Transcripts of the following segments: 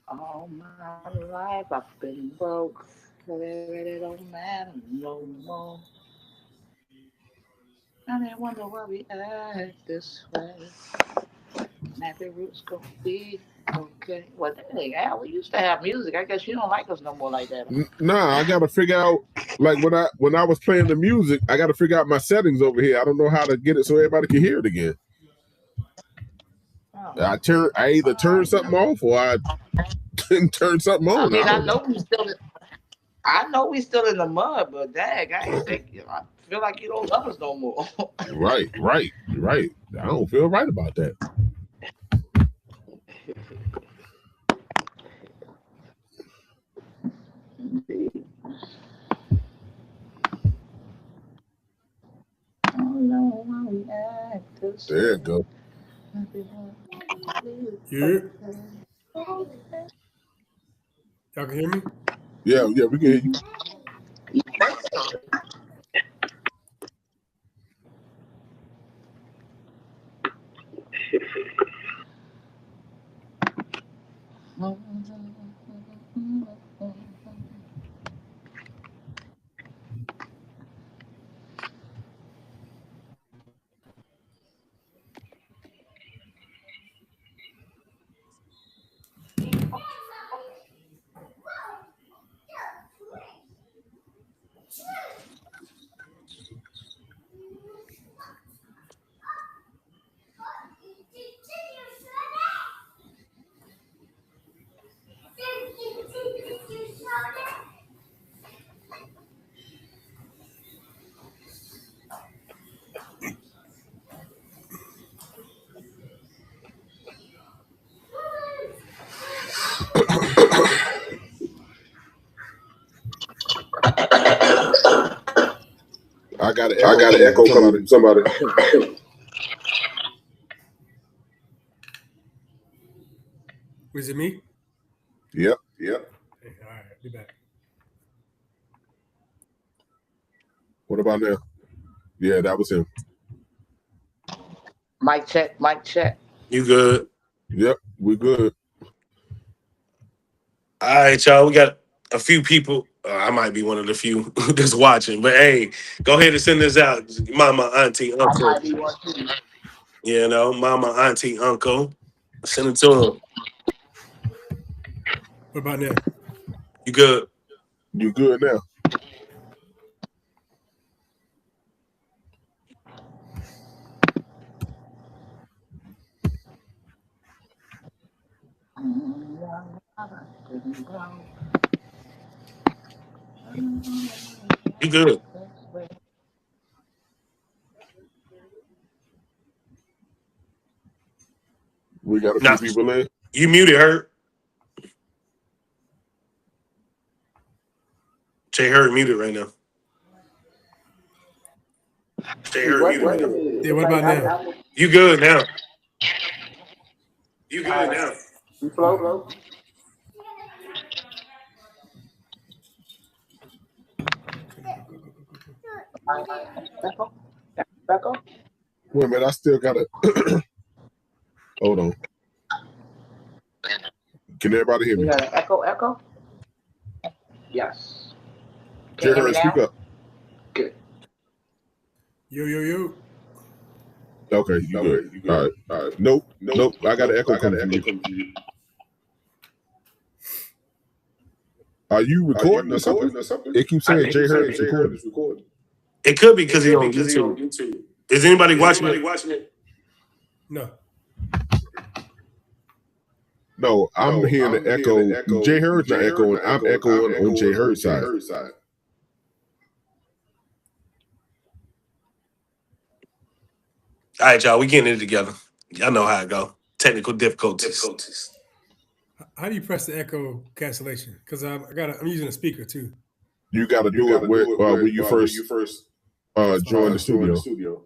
All my life I've been broke. But it really don't matter no more. And I wonder why we act this way. Nappy roots gonna be okay. Well, dang, Al, we used to have music. I guess you don't like us no more like that, huh? Nah, I gotta figure out like when I was playing the music, I gotta figure out my settings over here. I don't know how to get it so everybody can hear it again. Oh. I either turn something off or I turn something I on. mean, I I don't know. know we still. I know we still in the mud, but dang, I ain't think. I feel like you don't love us no more. Right. I don't feel right about that. Indeed. I don't know why we act this There way. it go. Everyone is Yeah, okay. Okay. y'all can hear me. Yeah, we can hear you. I got an I echo got an coming from echo coming somebody. from somebody. Was it me? Yep. Yep. Hey, all right, be back. What about now? Yeah, that was him. Mic check, mic check. You good? Yep, we good. All right, y'all. We got a few people. I might be one of the few that's watching, but hey, go ahead and send this out. Mama, auntie, I uncle. might be one too. You know, mama, auntie, uncle. Send it to them. What about now? You good? You good now? You good? We got a Nah, few people in. you muted her. Jay Hurd muted right now. Jay Hurd What? muted What? right now. Yeah, what about now? You good now? You All good right. now? You All float. right. All right. Echo. Echo. Wait a minute, I still gotta hold on. Can everybody hear We me? got an echo. Echo. Yes. Can Jay you hear me Heard, speak now? up. Good. Yo. Okay, you good. Okay, you All good. right. All right. Nope. I got an echo I got coming an from echo you. coming from you. Are you Are you recording or something? recording or something? It keeps saying It Jay keeps Heard saying is Jay Heard recording. is recording. It could be It because he could be on because he on YouTube. YouTube. Is anybody Is watching anybody it? watching it? No. No, I'm No, hearing the I'm hearing the echo. Jay echo. Heard's not Jay Heard's echoing. not I'm echoing. I'm echoing on Jay echoing on Heard's Jay side. Heard's side. All right, y'all. We getting it together. Y'all know how it go. Technical difficulties. Difficulties. How do you press the echo cancellation? Because I'm using a speaker too. You got to You do got it to with do it with when you when you first first join the join the studio. studio.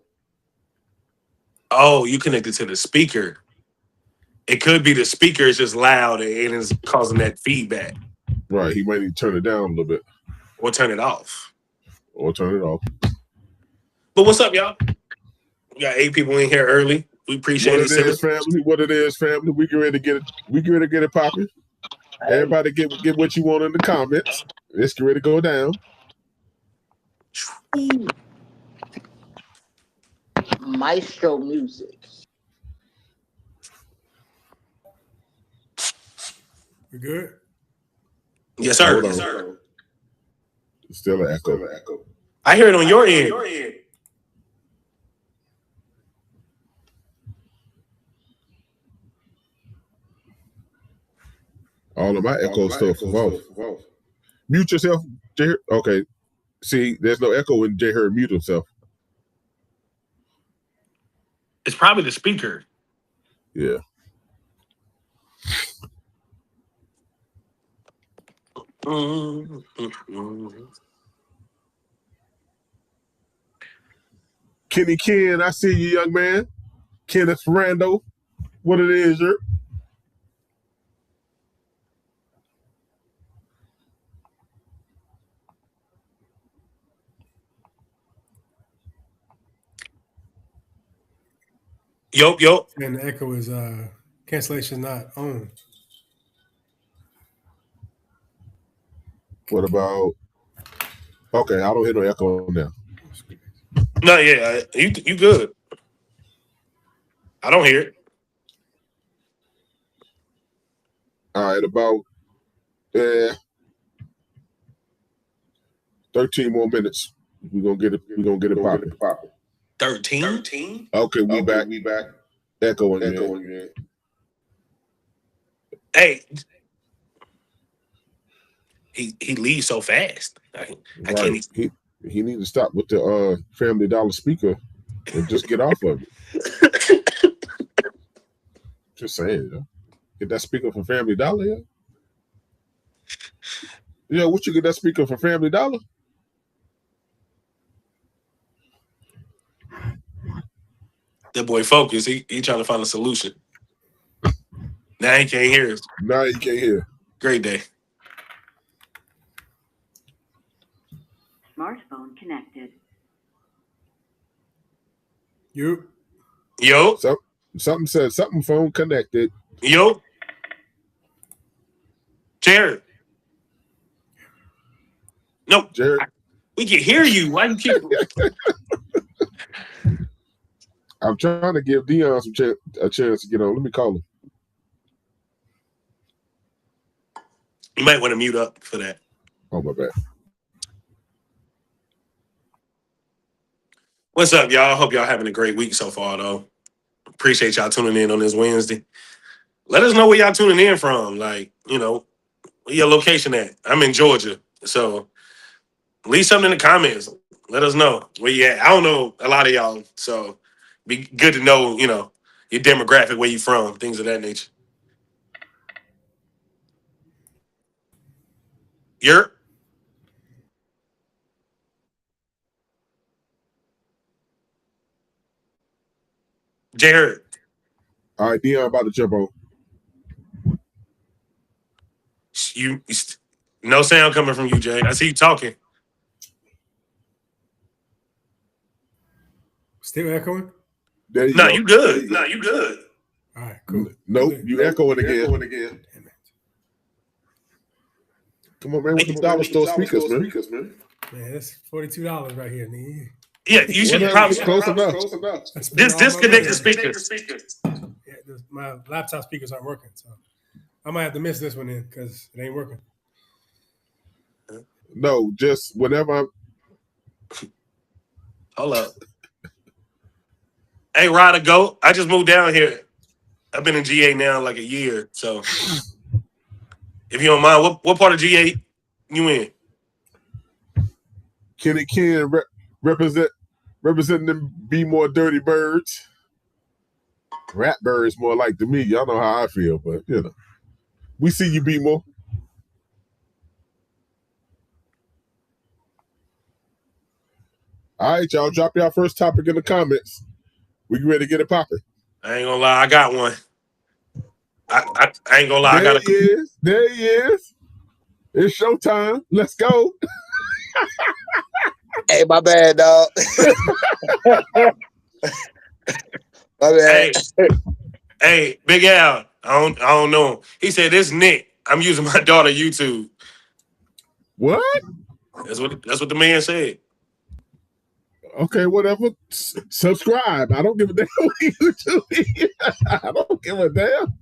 Oh, you connected to the speaker. It could be the speaker is just loud and it's causing that feedback. Right. He might need to turn it down a little bit Or turn it off. or turn it off. But what's up, y'all? We got 8 people in here early. We appreciate What it. it is, family. What it is, family. We get ready to get it. We get ready to get it popping. Everybody get what you want in the comments. Let's get ready to go down. Maestro Music. We good? Yes, sir. Hold on. Yes, sir. Still an echo. I hear it on your end. All of my echo stuff off. Mute yourself, Jay. Okay. See, there's no echo when Jay Heard mute himself. It's probably the speaker. Yeah. Kenny Ken, I see you, young man. Kenneth Rando. What it is, you're? Yup. And the echo is cancellation not on. What about? Okay, I don't hear no echo now. No, yeah, you good. I don't hear it. All right, about 13 more minutes. We're gonna get it popping. 13? Okay, we back. Echoing again. Hey, he leaves so fast. I can't. He needs to stop with the Family Dollar speaker and just get off of it. Just saying, yo. Get that speaker from Family Dollar, yeah? Yeah, what you get that speaker from Family Dollar? That boy focus. He trying to find a solution. Now he can't hear us. Now you can't hear. Great day. Smartphone connected. You. Yo. Something said something phone connected. Yo. Jared. No. Jared. We can hear you. Why you keep... I'm trying to give Dion a chance to get on. Let me call him. You might want to mute up for that. Oh, my bad. What's up, y'all? Hope y'all having a great week so far, though. Appreciate y'all tuning in on this Wednesday. Let us know where y'all tuning in from. Like, you know, where your location at? I'm in Georgia. So leave something in the comments. Let us know where you at. I don't know a lot of y'all. So be good to know, you know, your demographic, where you from, things of that nature. You're Jared. All right, Dion about to jump on. No sound coming from you, Jay. I see you talking. Still echoing? There you No, go. you good. No, you good. All right, cool. Nope, you echoing again. Damn it. Come on, man, with the dollar store speakers, man. Man, that's $42 right here, nigga. Yeah, you should Whatever, probably close enough. I spent just all my disconnect money. the speakers. Yeah, my laptop speakers aren't working, so I might have to miss this one in because it ain't working. No, just whenever I'm. Hold up. Hey, Ryder Goat. I just moved down here. I've been in GA now like a year. So if you don't mind, what part of GA you in? Kenny Ken representing them Be More Dirty Birds. Rat birds more like to me. Y'all know how I feel, but you know. We see you, Be More. All right, y'all. Drop y'all first topic in the comments. We ready to get it popping. I ain't gonna lie, I got one. I ain't gonna lie, There he is. It's showtime. Let's go. Hey, my bad, dog. My bad. Hey, Big Al. I don't know him. He said this Nick. I'm using my daughter YouTube. What? That's what the man said. Okay, whatever. Subscribe. I don't give a damn what you do. I don't give a damn.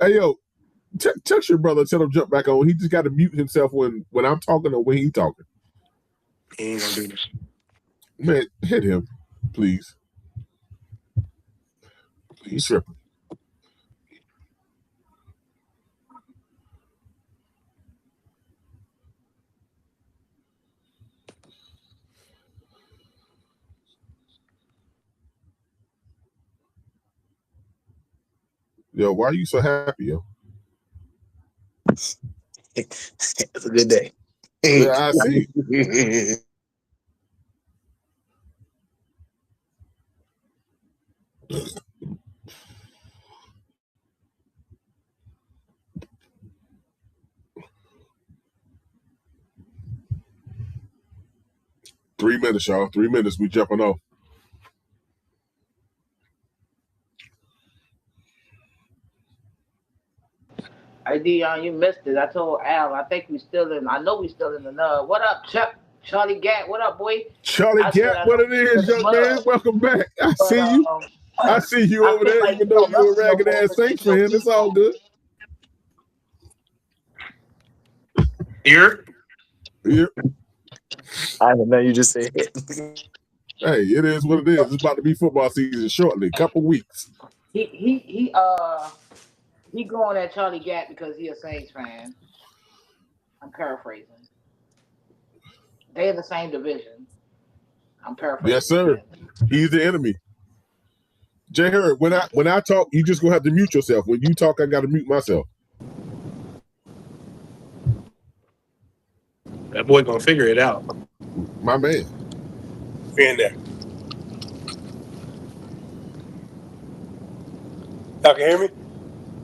Hey, yo, text your brother. Tell him jump back on. He just got to mute himself when I'm talking or when he's talking. He ain't gonna do this. Man, hit him, please. He's tripping. Yo, why are you so happy, yo? It's a good day. Yeah, I see. 3 minutes, y'all. 3 minutes. We jumping off. Hey, Dion, you missed it. I told Al, I think we still in, I know we still in the nub. What up, Chuck? Charlie Gat, what up, boy? Charlie Gat, what it is, young man? Welcome back. I see you. I see you over there, like even though you're a ragged ass Saints fan. It's all good. Here? Yeah. I don't know. You just said it. Hey, it is what it is. It's about to be football season shortly. Couple weeks. He going at Charlie Gat because he a Saints fan. I'm paraphrasing. They in the same division. I'm paraphrasing. Yes, sir. He's the enemy. Jay Hurd, when I talk, you just gonna have to mute yourself. When you talk, I gotta mute myself. That boy gonna figure it out. My man. We in there. Y'all can hear me?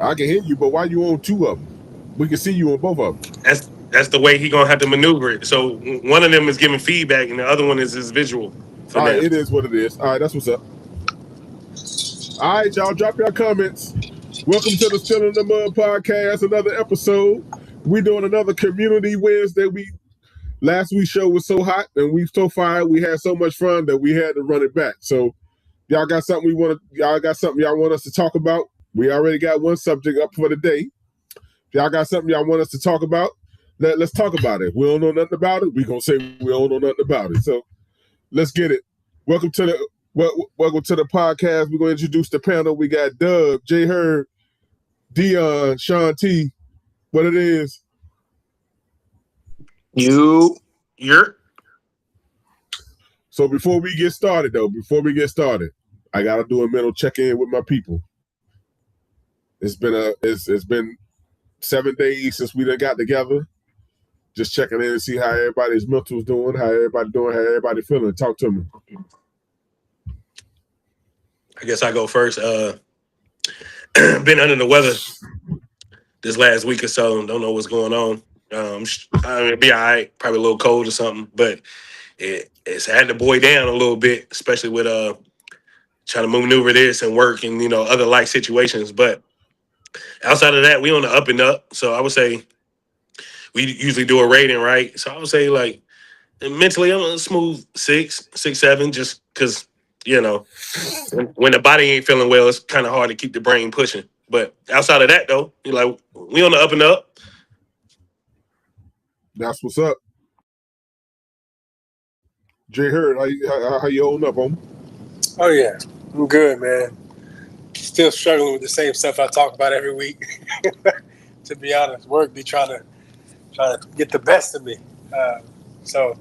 I can hear you, but why you on two of them? We can see you on both of them. That's the way he gonna have to maneuver it. So one of them is giving feedback, and the other one is his visual. All right, it is what it is. All right, that's what's up. All right, y'all, drop your comments. Welcome to the Still in the Mud podcast, another episode. We doing another Community Wednesday. Last week's show was so hot and we so fired. We had so much fun that we had to run it back. So y'all got something y'all want us to talk about? We already got one subject up for the day. If y'all got something y'all want us to talk about, let's talk about it. We don't know nothing about it. We're gonna say we don't know nothing about it. So let's get it. Welcome to the podcast. We're gonna introduce the panel. We got Doug, Jay Hurd, Dion, Sean T. What it is? You're. So before we get started, I gotta do a mental check-in with my people. It's been 7 days since we done got together. Just checking in and see how everybody's mental's doing, how everybody feeling. Talk to me. I guess I go first. Been under the weather this last week or so. Don't know what's going on. It'll be all right. Probably a little cold or something, but it's had to boy down a little bit, especially with trying to maneuver this and work and other life situations. But outside of that, we on the up and up. So I would say we usually do a rating, right? So I would say like mentally I'm a smooth 6, 7, just because when the body ain't feeling well, it's kind of hard to keep the brain pushing. But outside of that, though, we on the up and up. That's what's up. Jay Hurd, how you holding up, homie? Oh, yeah. I'm good, man. Still struggling with the same stuff I talk about every week. To be honest, work be trying to get the best of me. So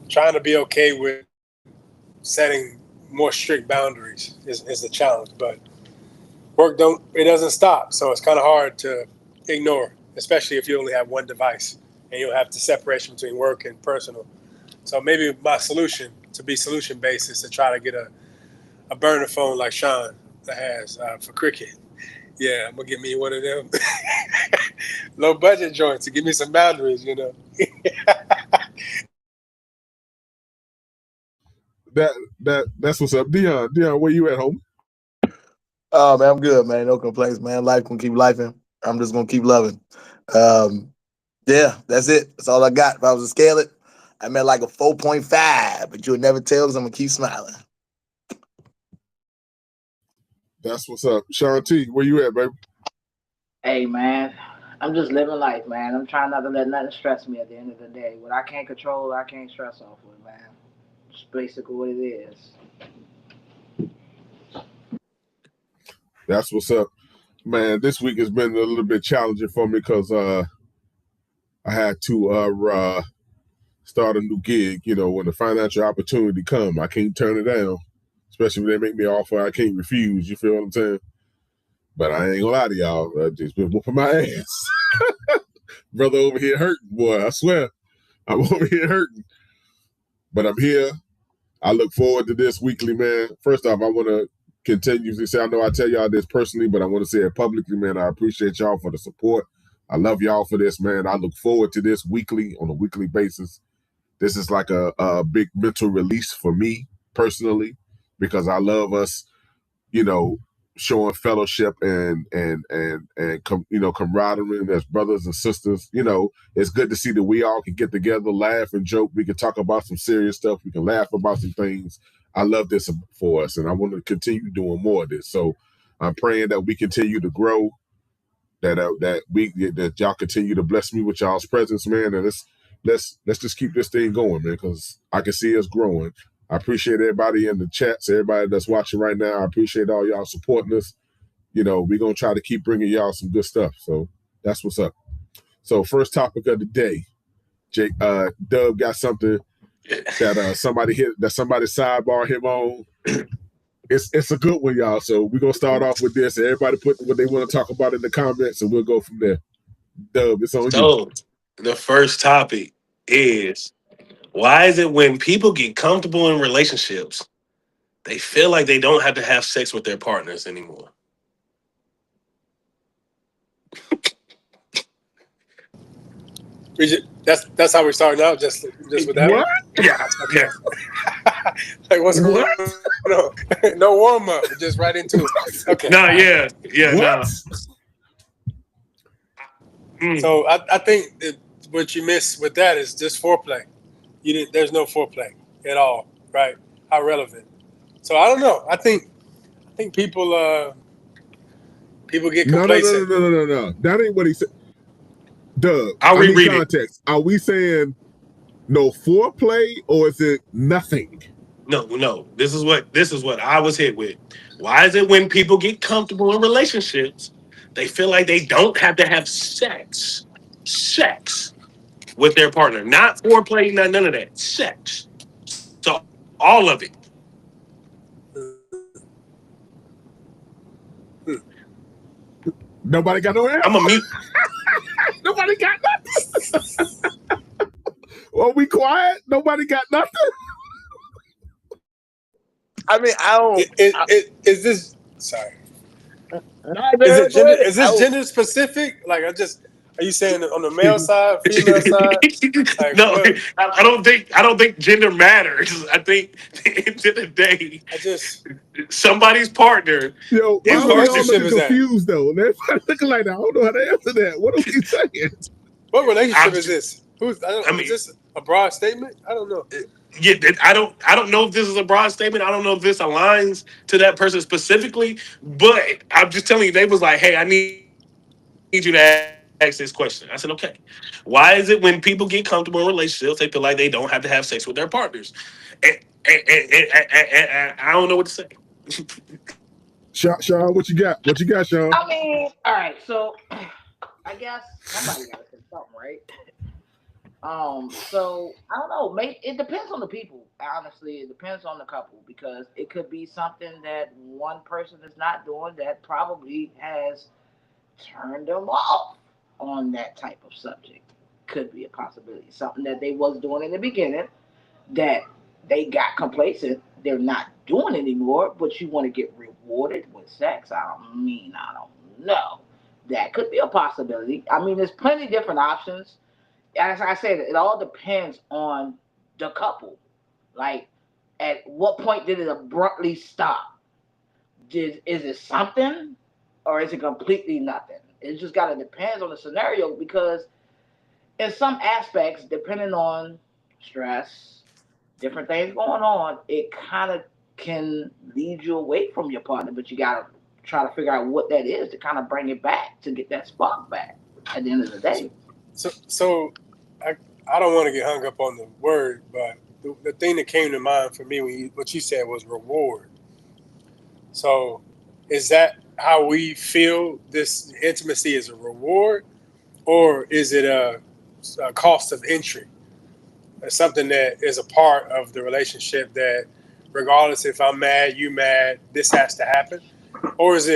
trying to be okay with setting more strict boundaries is the challenge. But work doesn't stop. So it's kind of hard to ignore, especially if you only have one device and you don't have the separation between work and personal. So maybe my solution, to be solution-based, is to try to get a burner phone like Sean has for cricket. Yeah, I'm going to get me one of them low-budget joints to give me some boundaries, That's what's up. Dion, where you at, home? Oh man, I'm good, man. No complaints, man. Life gonna keep lifing. I'm just gonna keep loving. Um, yeah, that's it. That's all I got. If I was to scale it, I'm at like a 4.5, but you'll never tell because I'm gonna keep smiling. That's what's up. Sean T, where you at, baby? Hey man, I'm just living life, man. I'm trying not to let nothing stress me at the end of the day. What I can't control, I can't stress off with, man. It's basically what it is. That's what's up. Man, this week has been a little bit challenging for me because I had to start a new gig. You know, when the financial opportunity come, I can't turn it down. Especially when they make me an offer I can't refuse. You feel what I'm saying? But I ain't gonna lie to y'all. I just been whooping my ass. Brother over here hurting, boy. I swear. I'm over here hurting. But I'm here. I look forward to this weekly, man. First off, I want to continue to say, I know I tell y'all this personally, but I want to say it publicly, man. I appreciate y'all for the support. I love y'all for this, man. I look forward to this weekly, on a weekly basis. This is like a big mental release for me personally, because I love us, you know, showing fellowship and camaraderie as brothers and sisters. You know, it's good to see that we all can get together, laugh and joke. We can talk about some serious stuff. We can laugh about some things. I love this for us, and I want to continue doing more of this. So I'm praying that we continue to grow, that y'all continue to bless me with y'all's presence, man. And let's just keep this thing going, man, because I can see us growing. I appreciate everybody in the chats, everybody that's watching right now. I appreciate all y'all supporting us. You know, we're going to try to keep bringing y'all some good stuff. So that's what's up. So first topic of the day, Jake, Dub got something that somebody sidebar him on. It's a good one, y'all. So we're going to start off with this. Everybody put what they want to talk about in the comments, and we'll go from there. Dub, it's on you. So the first topic is, why is it when people get comfortable in relationships, they feel like they don't have to have sex with their partners anymore? That's how we're starting out. Just with that. What? Yeah. Okay. Like what's going What? on? No warm up. Just right into it. Okay. No, yeah, What? no. So I think that what you miss with that is just foreplay. There's no foreplay at all, right? How relevant. So I don't know. I think people get complacent. No. That ain't what he said. Doug, I'll I need reread it. context. Are we saying no foreplay, or is it nothing? No. This is what I was hit with. Why is it when people get comfortable in relationships, they feel like they don't have to have sex with their partner? Not foreplay, none of that. Sex. So all of it. Nobody got no answer. I'm a mute. Nobody got nothing. Are we quiet? Nobody got nothing. I mean, I don't. Is this sorry? Nah, Is go ahead. this gender specific? Like are you saying on the male side, female side? Like, No, what? I don't think gender matters. I think at the end of the day, somebody's partner. Yo, why Whose are we all relationship looking is that? confused though? Everybody looking like that. I don't know how to answer that. What are we saying? What relationship is this? Is this a broad statement? I don't know. Yeah, I don't know if this is a broad statement. I don't know if this aligns to that person specifically, but I'm just telling you, they was like, hey, I need you to ask this question. I said, okay. Why is it when people get comfortable in relationships, they feel like they don't have to have sex with their partners? And I don't know what to say. Sean, what you got? What you got, Sean? I mean, all right. So I guess somebody got to say something, right? So I don't know. Maybe it depends on the people. Honestly, it depends on the couple because it could be something that one person is not doing that probably has turned them off on that type of subject. Could be a possibility. Something that they was doing in the beginning that they got complacent. They're not doing anymore, but you want to get rewarded with sex. I don't know. That could be a possibility. I mean, there's plenty of different options. As I said, it all depends on the couple. Like, at what point did it abruptly stop? is it something or is it completely nothing? It just gotta depends on the scenario because in some aspects, depending on stress, different things going on, it kind of can lead you away from your partner. But you gotta try to figure out what that is to kind of bring it back to get that spark back at the end of the day. So I I don't want to get hung up on the word, but the thing that came to mind for me when what you said was reward. So is that how we feel this intimacy is a reward, or is it a cost of entry? It's something that is a part of the relationship that, regardless if I'm mad, you mad, this has to happen, or is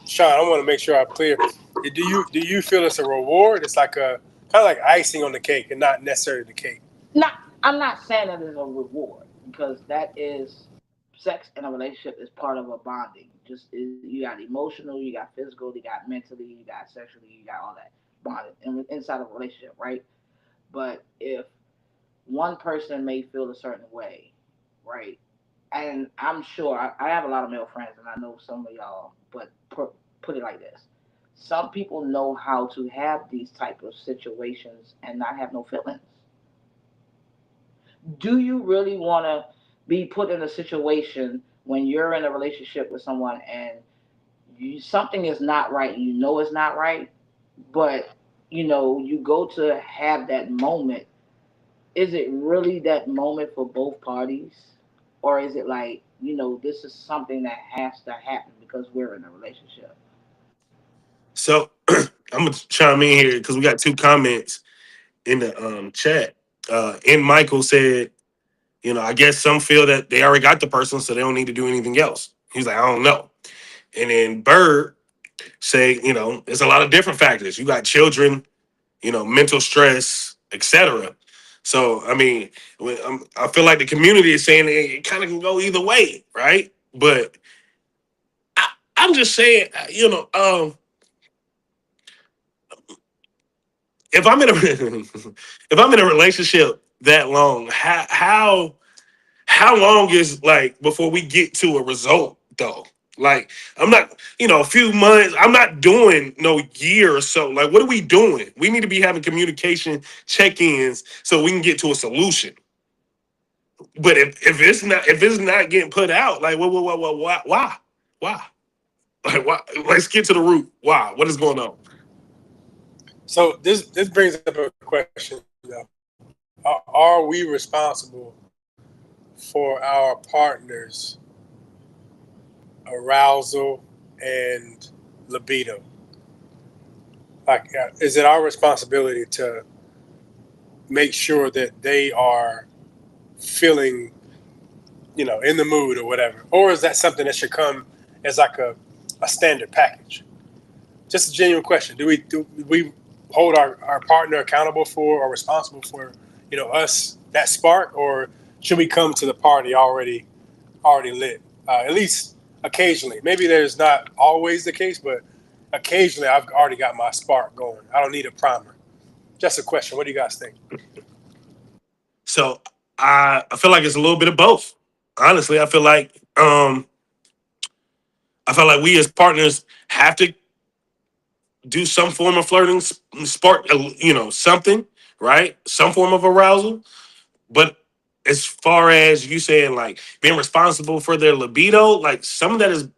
Sean? I want to make sure I'm clear. Do you feel it's a reward? It's like a kind of like icing on the cake, and not necessarily the cake. Not, I'm not saying that is a reward because that is sex in a relationship is part of a bonding. Just is, you got emotional, you got physical, you got mentally, you got sexually, you got all that bonded inside of a relationship, right? But if one person may feel a certain way, right? And I'm sure I have a lot of male friends, and I know some of y'all. But put it like this: some people know how to have these type of situations and not have no feelings. Do you really want to be put in a situation when you're in a relationship with someone and something is not right and you know it's not right, but you go to have that moment, is it really that moment for both parties, or is it like this is something that has to happen because we're in a relationship? So I'm gonna chime in here because we got two comments in the chat. And Michael said, I guess some feel that they already got the person, so they don't need to do anything else. He's like, I don't know. And then Bird say, there's a lot of different factors. You got children, mental stress, etc. So I mean, I feel like the community is saying it kind of can go either way, right? But I, I'm just saying, if I'm in a if I'm in a relationship that long, how long is like before we get to a result though? Like I'm not, a few months. I'm not doing no year or so. Like what are we doing? We need to be having communication check-ins so we can get to a solution. But if it's not getting put out, like why? Like why? Let's get to the root. Why? What is going on? So this brings up a question though. Are we responsible for our partner's arousal and libido? Like, is it our responsibility to make sure that they are feeling, in the mood or whatever, or is that something that should come as like a standard package? Just a genuine question. Do we hold our partner accountable for or responsible for, us that spark, or should we come to the party already lit? At least occasionally. Maybe there's not always the case, but occasionally I've already got my spark going. I don't need a primer. Just a question. What do you guys think? So I feel like it's a little bit of both. Honestly, I feel like we as partners have to do some form of flirting, spark, something, right? Some form of arousal. But as far as you saying, like being responsible for their libido, like some of that is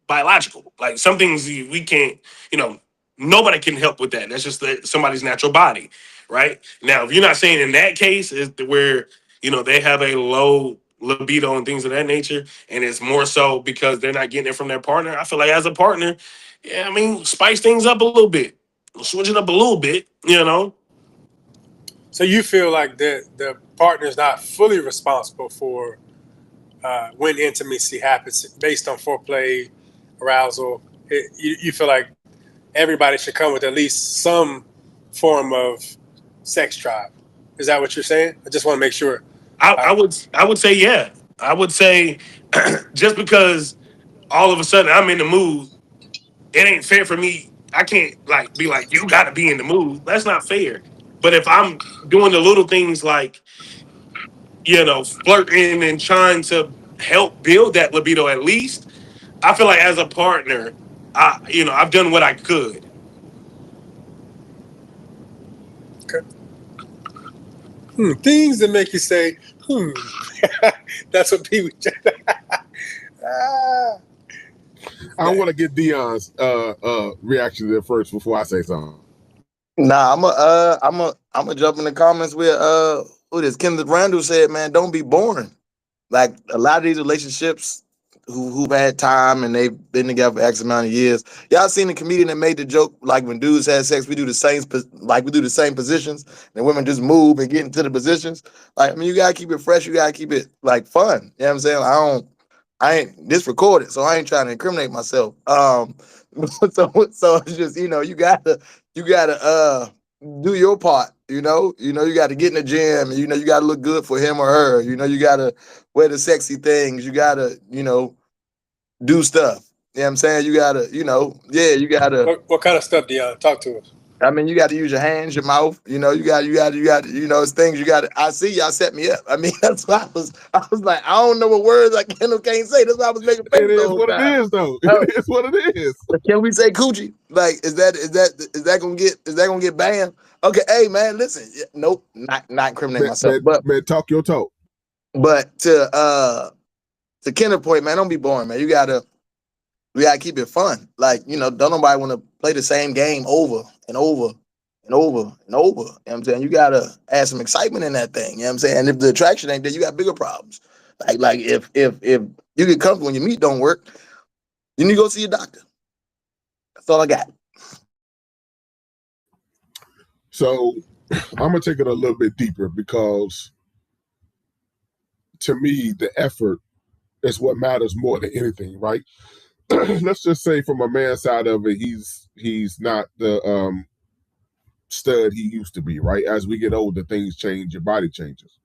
biological. Like some things we can't, you know, nobody can help with that. That's just somebody's natural body, right? Now, if you're not saying in that case is where they have a low libido and things of that nature, and it's more so because they're not getting it from their partner. I feel like as a partner, yeah, I mean, spice things up a little bit, switch it up a little bit. So you feel like the partner's not fully responsible for when intimacy happens based on foreplay, arousal. You feel like everybody should come with at least some form of sex drive. Is that what you're saying? I just want to make sure. I would say yeah. I would say just because all of a sudden I'm in the mood, it ain't fair for me. I can't like be like, you gotta be in the mood. That's not fair. But if I'm doing the little things like, flirting and trying to help build that libido at least, I feel like as a partner, I've done what I could. Things that make you say, That's what people. I want to get Dion's reaction to that first before I say something. Nah, I'm a jump in the comments with who this Kenneth Randall said, man, don't be boring. Like a lot of these relationships who've had time and they've been together for X amount of years. Y'all seen the comedian that made the joke like when dudes had sex, we do the same positions, and women just move and get into the positions. Like, I mean, you gotta keep it fresh, you gotta keep it like fun. You know what I'm saying? I ain't this recorded, so I ain't trying to incriminate myself. So it's just, you gotta do your part. You got to get in the gym. You got to look good for him or her. You got to wear the sexy things. You got to, do stuff. You know what I'm saying? You got to, you got to. What kind of stuff, Dion? Talk to us. I mean, you got to use your hands, your mouth. You got, it's things you got to. I see y'all set me up. I mean, that's why I was like, I don't know what words I can't say. That's why I was making faces. It is what it is, though. It is what it is. Can we say coochie? Like, is that gonna get banned? Okay, hey man, listen. Nope, not incriminating myself. But man, talk your talk. But to Kenneth's point, man, don't be boring, man. We gotta keep it fun. Like, don't nobody want to play the same game over and over and over and over. You know what I'm saying? You gotta add some excitement in that thing. You know what I'm saying? And if the attraction ain't there, you got bigger problems. Like if you get comfortable when your meat don't work, you need to go see your doctor. That's all I got. So I'm gonna take it a little bit deeper because to me, the effort is what matters more than anything, right? Let's just say from a man's side of it, he's not the stud he used to be, right? As we get older, things change, your body changes.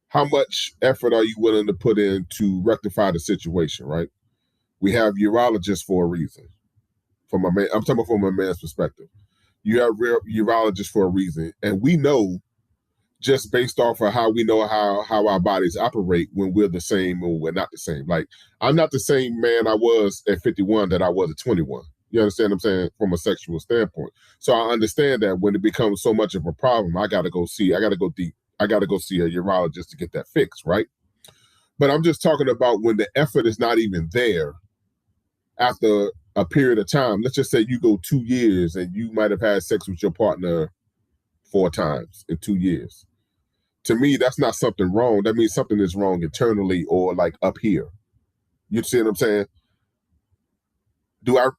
How much effort are you willing to put in to rectify the situation, right? We have urologists for a reason. I'm talking about from a man's perspective. You have urologists for a reason, and we know just based off of how we know how our bodies operate when we're the same or we're not the same. Like, I'm not the same man I was at 51 that I was at 21. You understand what I'm saying? From a sexual standpoint. So I understand that when it becomes so much of a problem, I got to go see a urologist to get that fixed, right? But I'm just talking about when the effort is not even there after a period of time. Let's just say you go 2 years and you might have had sex with your partner 4 times in 2 years. To me, that's not something wrong. That means something is wrong internally or like up here. You see what I'm saying? I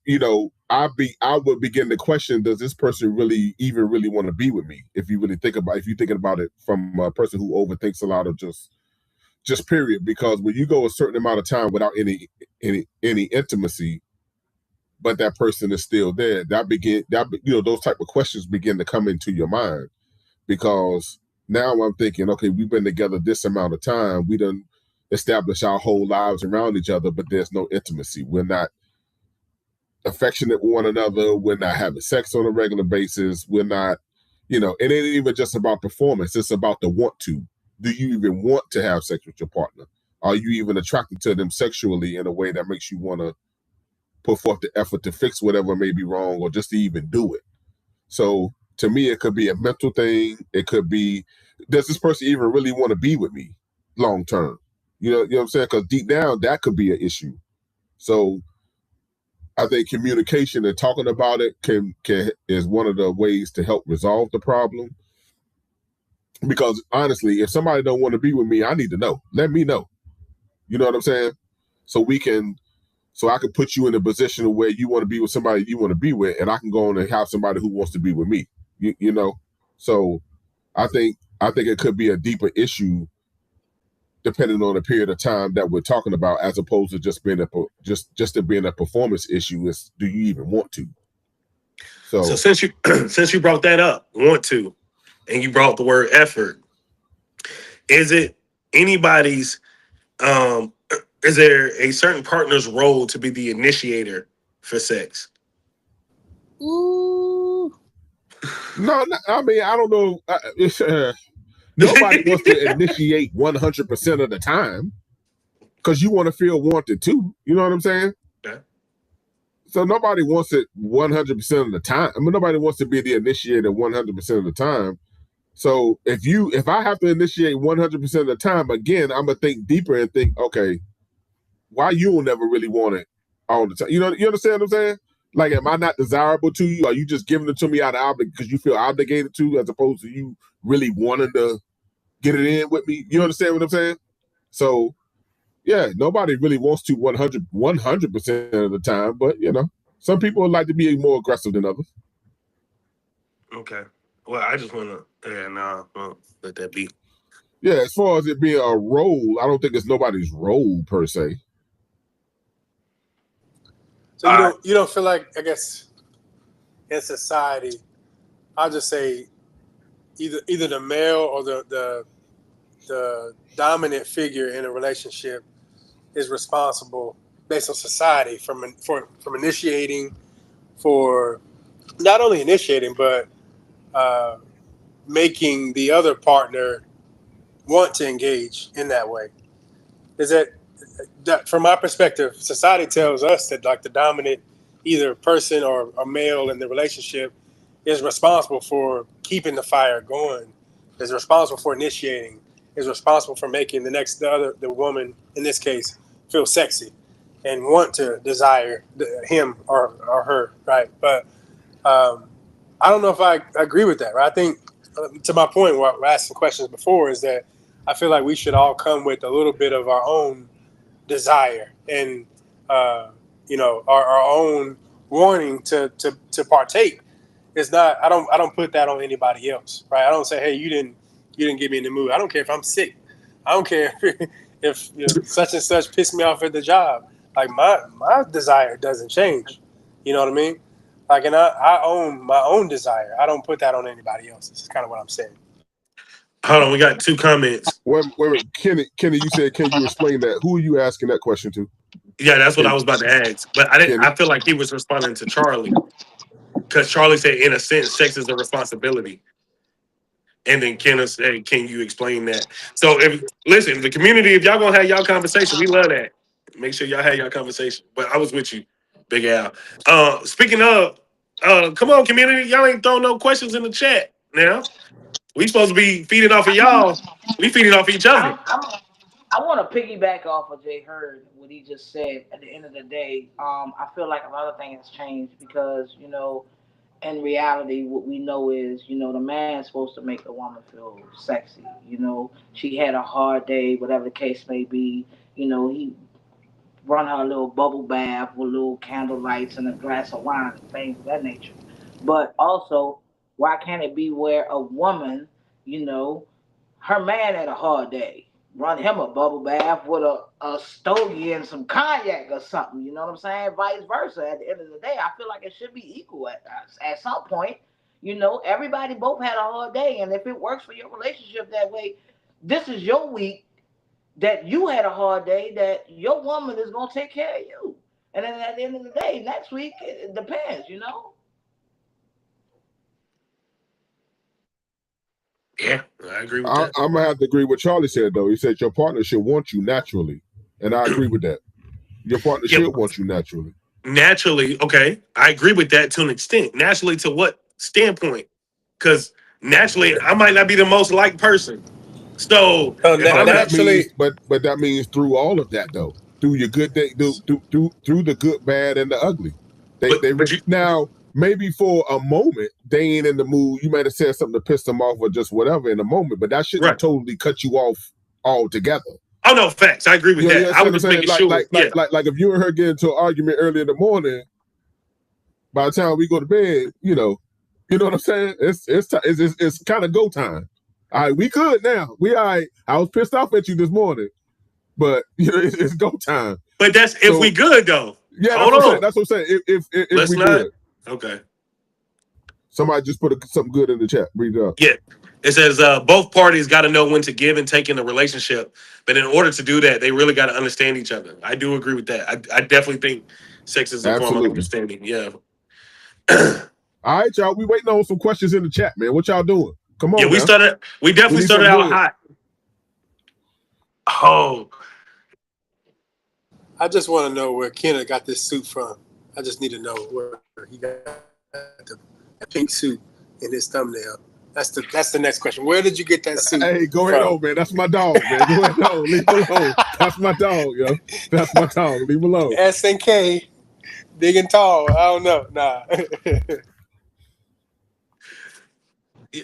would begin to question, does this person really want to be with me? If you're thinking about it from a person who overthinks a lot of just period. Because when you go a certain amount of time without any intimacy, but that person is still there, those type of questions begin to come into your mind. Because now I'm thinking, okay, we've been together this amount of time. We done established our whole lives around each other, but there's no intimacy. We're not affectionate with one another. We're not having sex on a regular basis. We're not, it ain't even just about performance. It's about the want to. Do you even want to have sex with your partner? Are you even attracted to them sexually in a way that makes you want to put forth the effort to fix whatever may be wrong or just to even do it? So to me, it could be a mental thing. It could be, does this person even really want to be with me long term? You know what I'm saying? Because deep down, that could be an issue. So I think communication and talking about it is one of the ways to help resolve the problem. Because honestly, if somebody don't want to be with me, I need to know. Let me know. You know what I'm saying? So I can put you in a position where you want to be with somebody you want to be with, and I can go on and have somebody who wants to be with me. You know? So I think it could be a deeper issue depending on the period of time that we're talking about, as opposed to just being a performance issue. Is, do you even want to? So since you brought that up, want to, and you brought the word effort, is it anybody's? Is there a certain partner's role to be the initiator for sex? Ooh. No, I mean, I don't know. Nobody wants to initiate 100% of the time. because you want to feel wanted too. You know what I'm saying? Yeah. So nobody wants it 100% of the time. I mean, nobody wants to be the initiator 100% of the time. So if I have to initiate 100% of the time, again, I'm gonna think deeper and think, okay, why you will never really want it all the time? You understand what I'm saying? Like, am I not desirable to you? Are you just giving it to me out of because you feel obligated to, as opposed to you really wanting to get it in with me? You understand what I'm saying? So, yeah, nobody really wants to 100% of the time, but some people would like to be more aggressive than others. Okay. Well, I just want to, let that be. Yeah, as far as it being a role, I don't think it's nobody's role per se. So you don't feel like, I guess, in society, I'll just say either the male or the dominant figure in a relationship is responsible based on society from initiating, for not only initiating but making the other partner want to engage in that way. Is that from my perspective, society tells us that like the dominant either person or a male in the relationship is responsible for keeping the fire going, is responsible for initiating, is responsible for making the woman in this case feel sexy and want to desire him or her, right? But I don't know if I agree with that, right? I think to my point, what I asked some questions before, is that I feel like we should all come with a little bit of our own desire and our own wanting to partake. It's not. I don't put that on anybody else, right? I don't say, hey, you didn't get me in the mood. I don't care if I'm sick. I don't care if such and such pissed me off at the job. Like my desire doesn't change. You know what I mean? Like, and I own my own desire. I don't put that on anybody else. This is kind of what I'm saying. Hold on, we got 2 comments. Wait, Kenny, you said, can you explain that? Who are you asking that question to? Yeah, that's what I was about to ask. But I didn't. Kenny. I feel like he was responding to Charlie, because Charlie said, in a sense, sex is a responsibility. And then Kenneth said, can you explain that? So, listen, the community, if y'all gonna have y'all conversation, we love that. Make sure y'all have y'all conversation. But I was with you, Big Al. Speaking of, come on, community, y'all ain't throwing no questions in the chat now. We supposed to be feeding off of y'all. We feeding off each other. I want to piggyback off of Jay Heard, what he just said. At the end of the day, I feel like a lot of things changed because, in reality, what we know is, the man's supposed to make the woman feel sexy. She had a hard day, whatever the case may be. He run her a little bubble bath with little candle lights and a glass of wine and things of that nature. But also, why can't it be where a woman, her man had a hard day, run him a bubble bath with a stogie and some cognac or something, you know what I'm saying? Vice versa. At the end of the day, I feel like it should be equal at some point. Everybody both had a hard day, and if it works for your relationship that way, this is your week that you had a hard day, that your woman is going to take care of you. And then at the end of the day, next week, it depends, Yeah, I agree with that. I'm going to have to agree with Charlie said, though. He said your partner should want you naturally. And I agree with that. Your partner should want you naturally. Naturally, okay. I agree with that to an extent. Naturally, to what standpoint? Because naturally, I might not be the most liked person. So naturally, but that means through all of that, though, through your good day, through the good, bad, and the ugly. Now, maybe for a moment they ain't in the mood. You might have said something to piss them off or just whatever in a moment, but that shouldn't totally cut you off altogether. Oh no, facts. I agree with that. I was just making sure. Like if you and her get into an argument early in the morning, by the time we go to bed, you know what I'm saying? It's kind of go time. All right, we good now. We all right. I was pissed off at you this morning, but it's go time. But that's if we good though. Yeah, that's what I'm saying. If we good. Okay. Somebody just put something good in the chat. Read it up. Yeah. It says both parties got to know when to give and take in a relationship. But in order to do that, they really got to understand each other. I do agree with that. I definitely think sex is a form of understanding. Yeah. All right, y'all. We waiting on some questions in the chat, man. What y'all doing? Come on. Yeah, we definitely started out hot. Oh. I just want to know where Kenna got this suit from. I just need to know where he got the pink suit in his thumbnail. That's the next question. Where did you get that suit? Hey, go ahead on, man. That's my dog, man. Go ahead on. Leave him alone. That's my dog, yo. That's my dog. Leave him alone. SNK, big and tall. I don't know. Nah.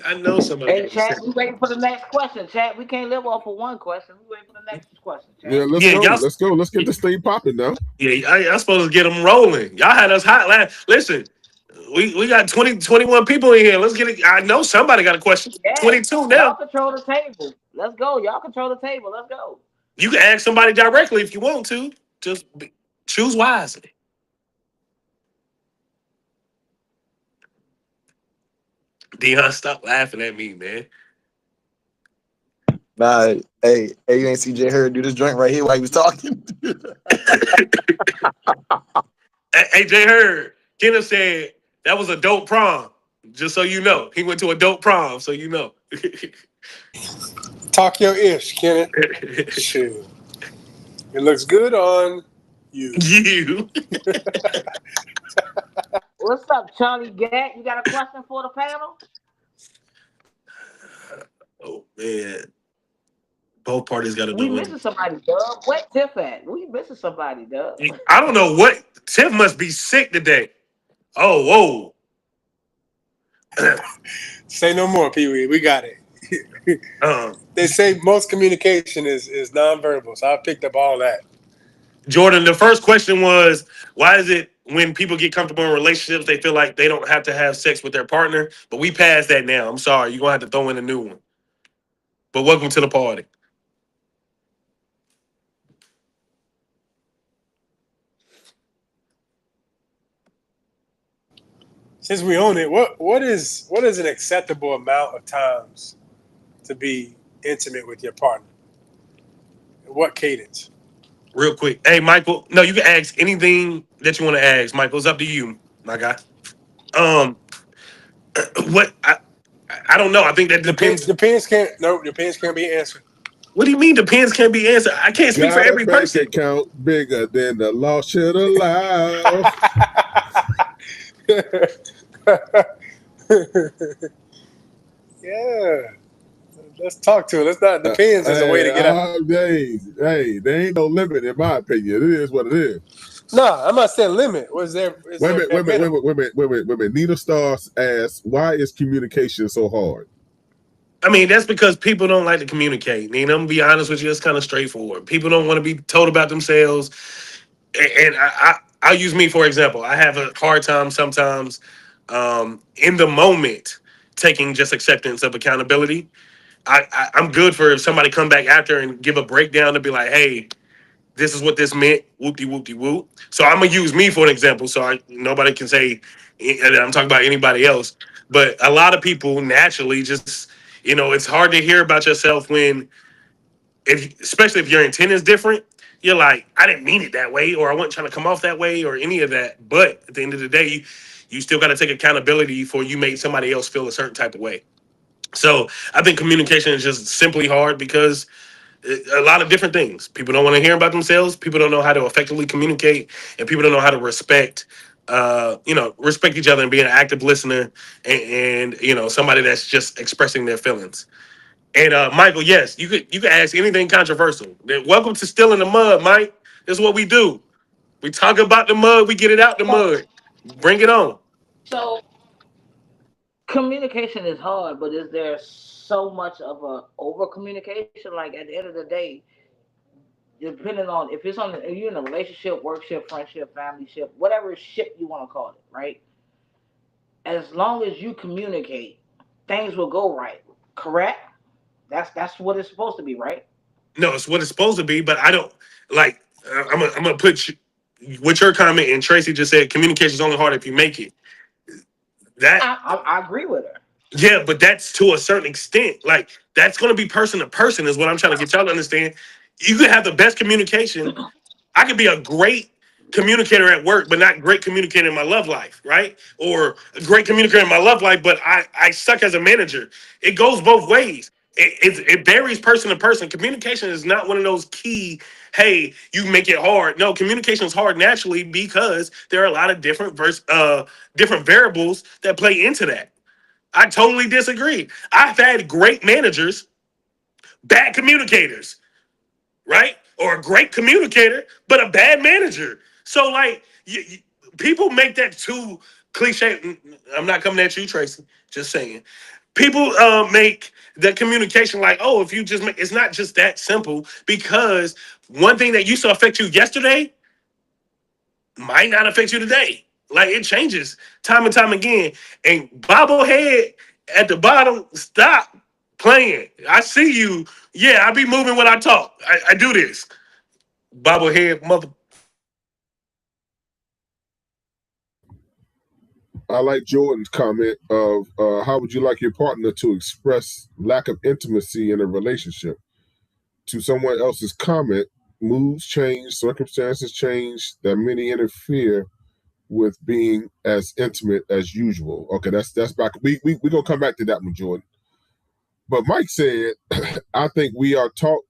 I know somebody. Hey, Chad, we waiting for the next question. Chad, we can't live off of one question. We waiting for the next question. Chad. Yeah, let's Yeah, go. y'all- Let's go. Let's get this thing popping now. Yeah, I supposed to get them rolling. Y'all had us hot last. Listen, we got 20, 21 people in here. Let's get it. I know somebody got a question. Yeah, 22 y'all now. control the table. Let's go. Y'all control the table. Let's go. You can ask somebody directly if you want to. Just choose wisely. Dion, stop laughing at me, man. Nah, hey, you ain't see Jay Hurd do this joint right here while he was talking. Hey, Jay Heard, Kenneth said that was a dope prom. Just so you know, he went to a dope prom. So you know. Talk your ish, Kenna. Shoot. It looks good on you. You. What's up, Charlie Gatt? You got a question for the panel? Oh man, both parties got to We do missing it. somebody, Dub. Where Tiff at? We missing somebody, Dub. I don't know what. Tiff must be sick today. Oh, whoa. Say no more, Pee Wee. We got it. Um, They say most communication is nonverbal, so I picked up all that. Jordan, the first question was, why is it when people get comfortable in relationships, they feel like they don't have to have sex with their partner? But we passed that now. I'm sorry. You're going to have to throw in a new one. But welcome to the party. Since we own it, what is an acceptable amount of times to be intimate with your partner? What cadence? Real quick. Hey, Michael. No, you can ask anything that you want to ask. Michael, it's up to you, my guy. What I don't know. I think that depends. Depends can't be answered. What do you mean depends can't be answered? I can't speak for Got a every bank person. account bigger than the law should allow. Yeah. Let's talk to it. Let's not depends is a way to get out. Hey, there ain't no limit in my opinion. It is what it is. No, I'm not saying limit. Was there? Wait a minute. Nina Stars asks, why is communication so hard? I mean, that's because people don't like to communicate. I'm gonna be honest with you, it's kind of straightforward. People don't want to be told about themselves. And I'll use me for example. I have a hard time sometimes in the moment taking just acceptance of accountability. I'm good for if somebody come back after and give a breakdown to be like, hey, this is what this meant, whoopty whoopty whoop. So I'm gonna use me for an example, so nobody can say I'm talking about anybody else. But a lot of people naturally just, it's hard to hear about yourself when, especially if your intent is different. You're like, I didn't mean it that way, or I wasn't trying to come off that way, or any of that. But at the end of the day, you still got to take accountability for you made somebody else feel a certain type of way. So I think communication is just simply hard because a lot of different things. People don't want to hear about themselves. People don't know how to effectively communicate, and people don't know how to respect, respect each other and be an active listener and somebody that's just expressing their feelings. And Michael, yes, you could ask anything controversial. Welcome to Still in the Mud, Mike. This is what we do. We talk about the mud, we get it out the mud. Bring it on. So communication is hard, but is there so much of a over communication? Like at the end of the day, depending on if you're in a relationship, workship, friendship, family ship, whatever ship you want to call it, right? As long as you communicate, things will go right. Correct? That's what it's supposed to be, right? No, it's what it's supposed to be, but I don't like. I'm gonna put with your comment, and Tracy just said communication is only hard if you make it. That I agree with her. Yeah, but that's to a certain extent. Like that's gonna be person to person, is what I'm trying to get y'all to understand. You could have the best communication. I could be a great communicator at work, but not great communicator in my love life, right? Or a great communicator in my love life, but I suck as a manager. It goes both ways. It varies person to person. Communication is not one of those key hey, you make it hard. No, communication is hard naturally because there are a lot of different different variables that play into that. I totally disagree. I've had great managers, bad communicators, right? Or a great communicator, but a bad manager. So, like, people make that too cliche. I'm not coming at you, Tracy. Just saying. People make the communication like, oh, if you just make, it's not just that simple, because one thing that used to affect you yesterday might not affect you today. Like, it changes time and time again. And bobblehead at the bottom, stop playing. I see you. Yeah, I be moving when I talk. I do this. Bobblehead mother. I like Jordan's comment of how would you like your partner to express lack of intimacy in a relationship? To someone else's comment, moves change, circumstances change, that many interfere with being as intimate as usual. Okay, that's back. We gonna come back to that one, Jordan. But Mike said, I think we are taught.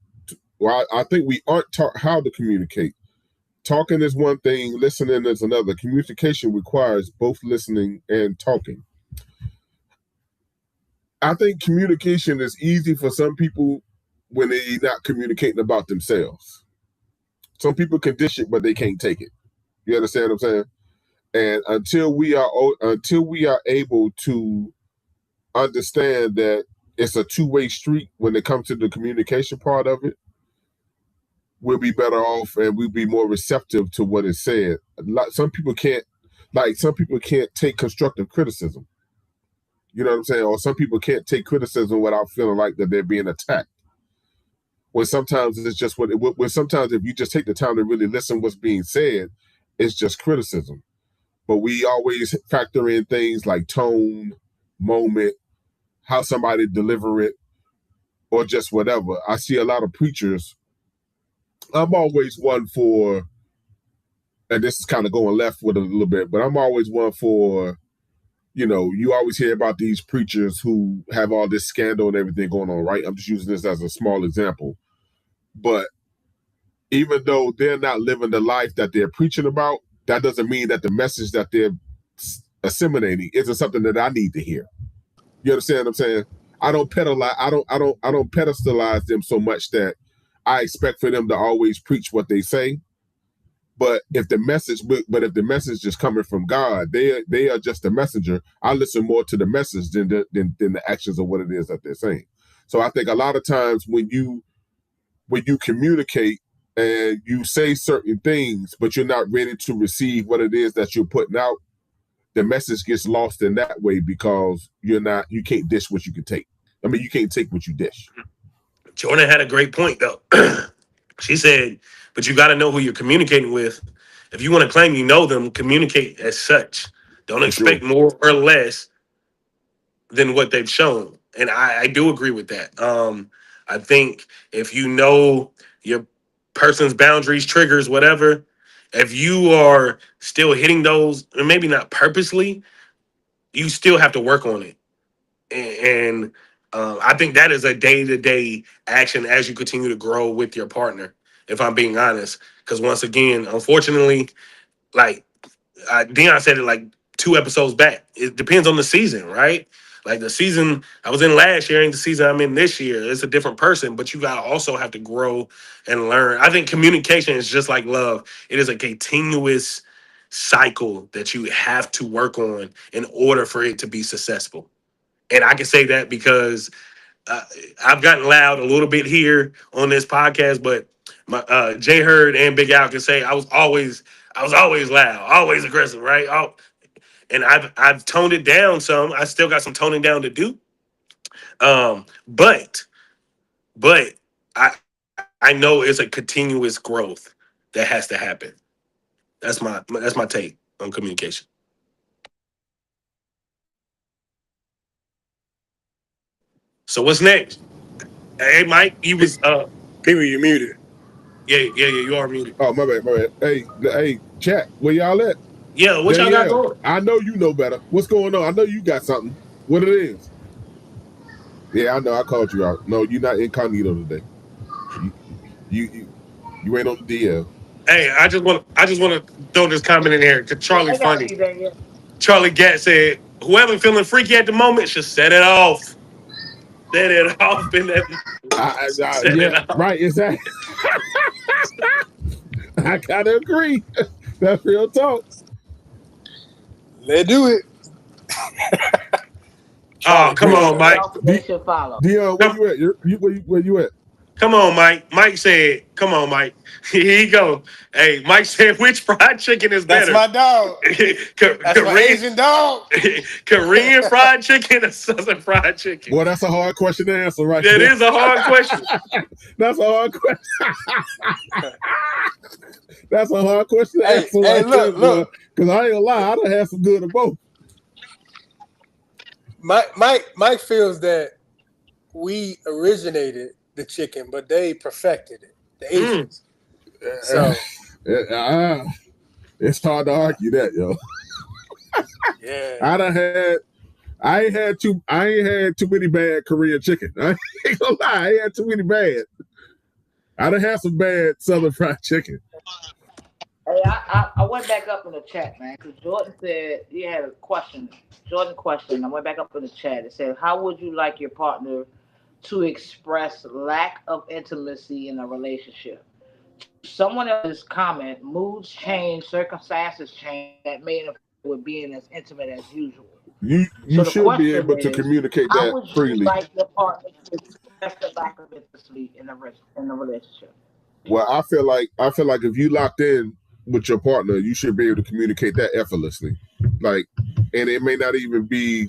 Well, I think we aren't taught how to communicate. Talking is one thing, listening is another. Communication requires both listening and talking. I think communication is easy for some people when they're not communicating about themselves. Some people can dish it, but they can't take it. You understand what I'm saying? And until we are able to understand that it's a two-way street when it comes to the communication part of it, we'll be better off and we'll be more receptive to what is said. Some people can't take constructive criticism. You know what I'm saying? Or some people can't take criticism without feeling like that they're being attacked. When sometimes it's just when sometimes if you just take the time to really listen what's being said, it's just criticism. But we always factor in things like tone, moment, how somebody deliver it, or just whatever. I see a lot of preachers. I'm always one for, and this is kind of going left with it a little bit, but I'm always one for, you always hear about these preachers who have all this scandal and everything going on, right? I'm just using this as a small example. But even though they're not living the life that they're preaching about, that doesn't mean that the message that they're assimilating isn't something that I need to hear. You understand what I'm saying? I don't pedestalize them so much that I expect for them to always preach what they say. But if the message is coming from God, they are just a messenger. I listen more to the message than the actions of what it is that they're saying. So I think a lot of times when you communicate and you say certain things, but you're not ready to receive what it is that you're putting out, the message gets lost in that way because you can't dish what you can take. I mean, you can't take what you dish. Jordan had a great point, though. She said, but you got to know who you're communicating with. If you want to claim you know them, communicate as such. Don't expect more or less than what they've shown. And I do agree with that. I think if you know your person's boundaries, triggers, whatever, if you are still hitting those, and maybe not purposely, you still have to work on it. And I think that is a day-to-day action as you continue to grow with your partner, if I'm being honest. Because once again, unfortunately, like Dion said it like 2 episodes back, it depends on the season, right? Like the season I was in last year ain't the season I'm in this year. It's a different person, but you gotta also have to grow and learn. I think communication is just like love. It is a continuous cycle that you have to work on in order for it to be successful. And I can say that because I've gotten loud a little bit here on this podcast, but my Jay Hurd and Big Al can say I was always loud, always aggressive, right? And I've toned it down some. I still got some toning down to do. But I know it's a continuous growth that has to happen. That's my take on communication. So what's next? Hey, Mike, you was People, you muted. Yeah, you are muted. Oh, my bad. Hey, chat, where y'all at? Yeah, what y'all got going? I know you know better. What's going on? I know you got something. What it is? Yeah, I know. I called you out. No, you're not incognito today. You ain't on the DL. Hey, I just want to throw this comment in here because Charlie I got funny. you, Daniel. Charlie Gatt said, "Whoever feeling freaky at the moment should set it off. Set it off in that. Set it Yeah, off." right. Exactly. I gotta agree. That's real talk. Let's do it. Oh, come on, Mike. They should follow. Dion, where you at? Where you at? Come on, Mike. Mike said, "Come on, Mike." Here you go. Hey, Mike said, "Which fried chicken is That's better?" my dog. That's my Asian dog. Korean fried chicken or Southern fried chicken? Well, that's a hard question to answer, right? That is a hard question. That's a hard question. That's a hard question to answer. Hey, look. Because I ain't gonna lie, I done had some good of both. Mike feels that we originated the chicken, but they perfected it. The Asians. So it's hard to argue that, yo. yeah, I ain't had too many bad Korean chicken. I ain't gonna lie, I ain't had too many bad. I done had some bad Southern fried chicken. Hey, I went back up in the chat, man, because Jordan said he had a question. Jordan questioned. I went back up in the chat. It said, "How would you like your partner to express lack of intimacy in a relationship?" Someone else's comment: moods change, circumstances change, that made him with being as intimate as usual. You So should be able to communicate how that would you freely. like your partner to express the lack of intimacy in a relationship? Well, I feel like if you locked in with your partner, you should be able to communicate that effortlessly. Like, and it may not even be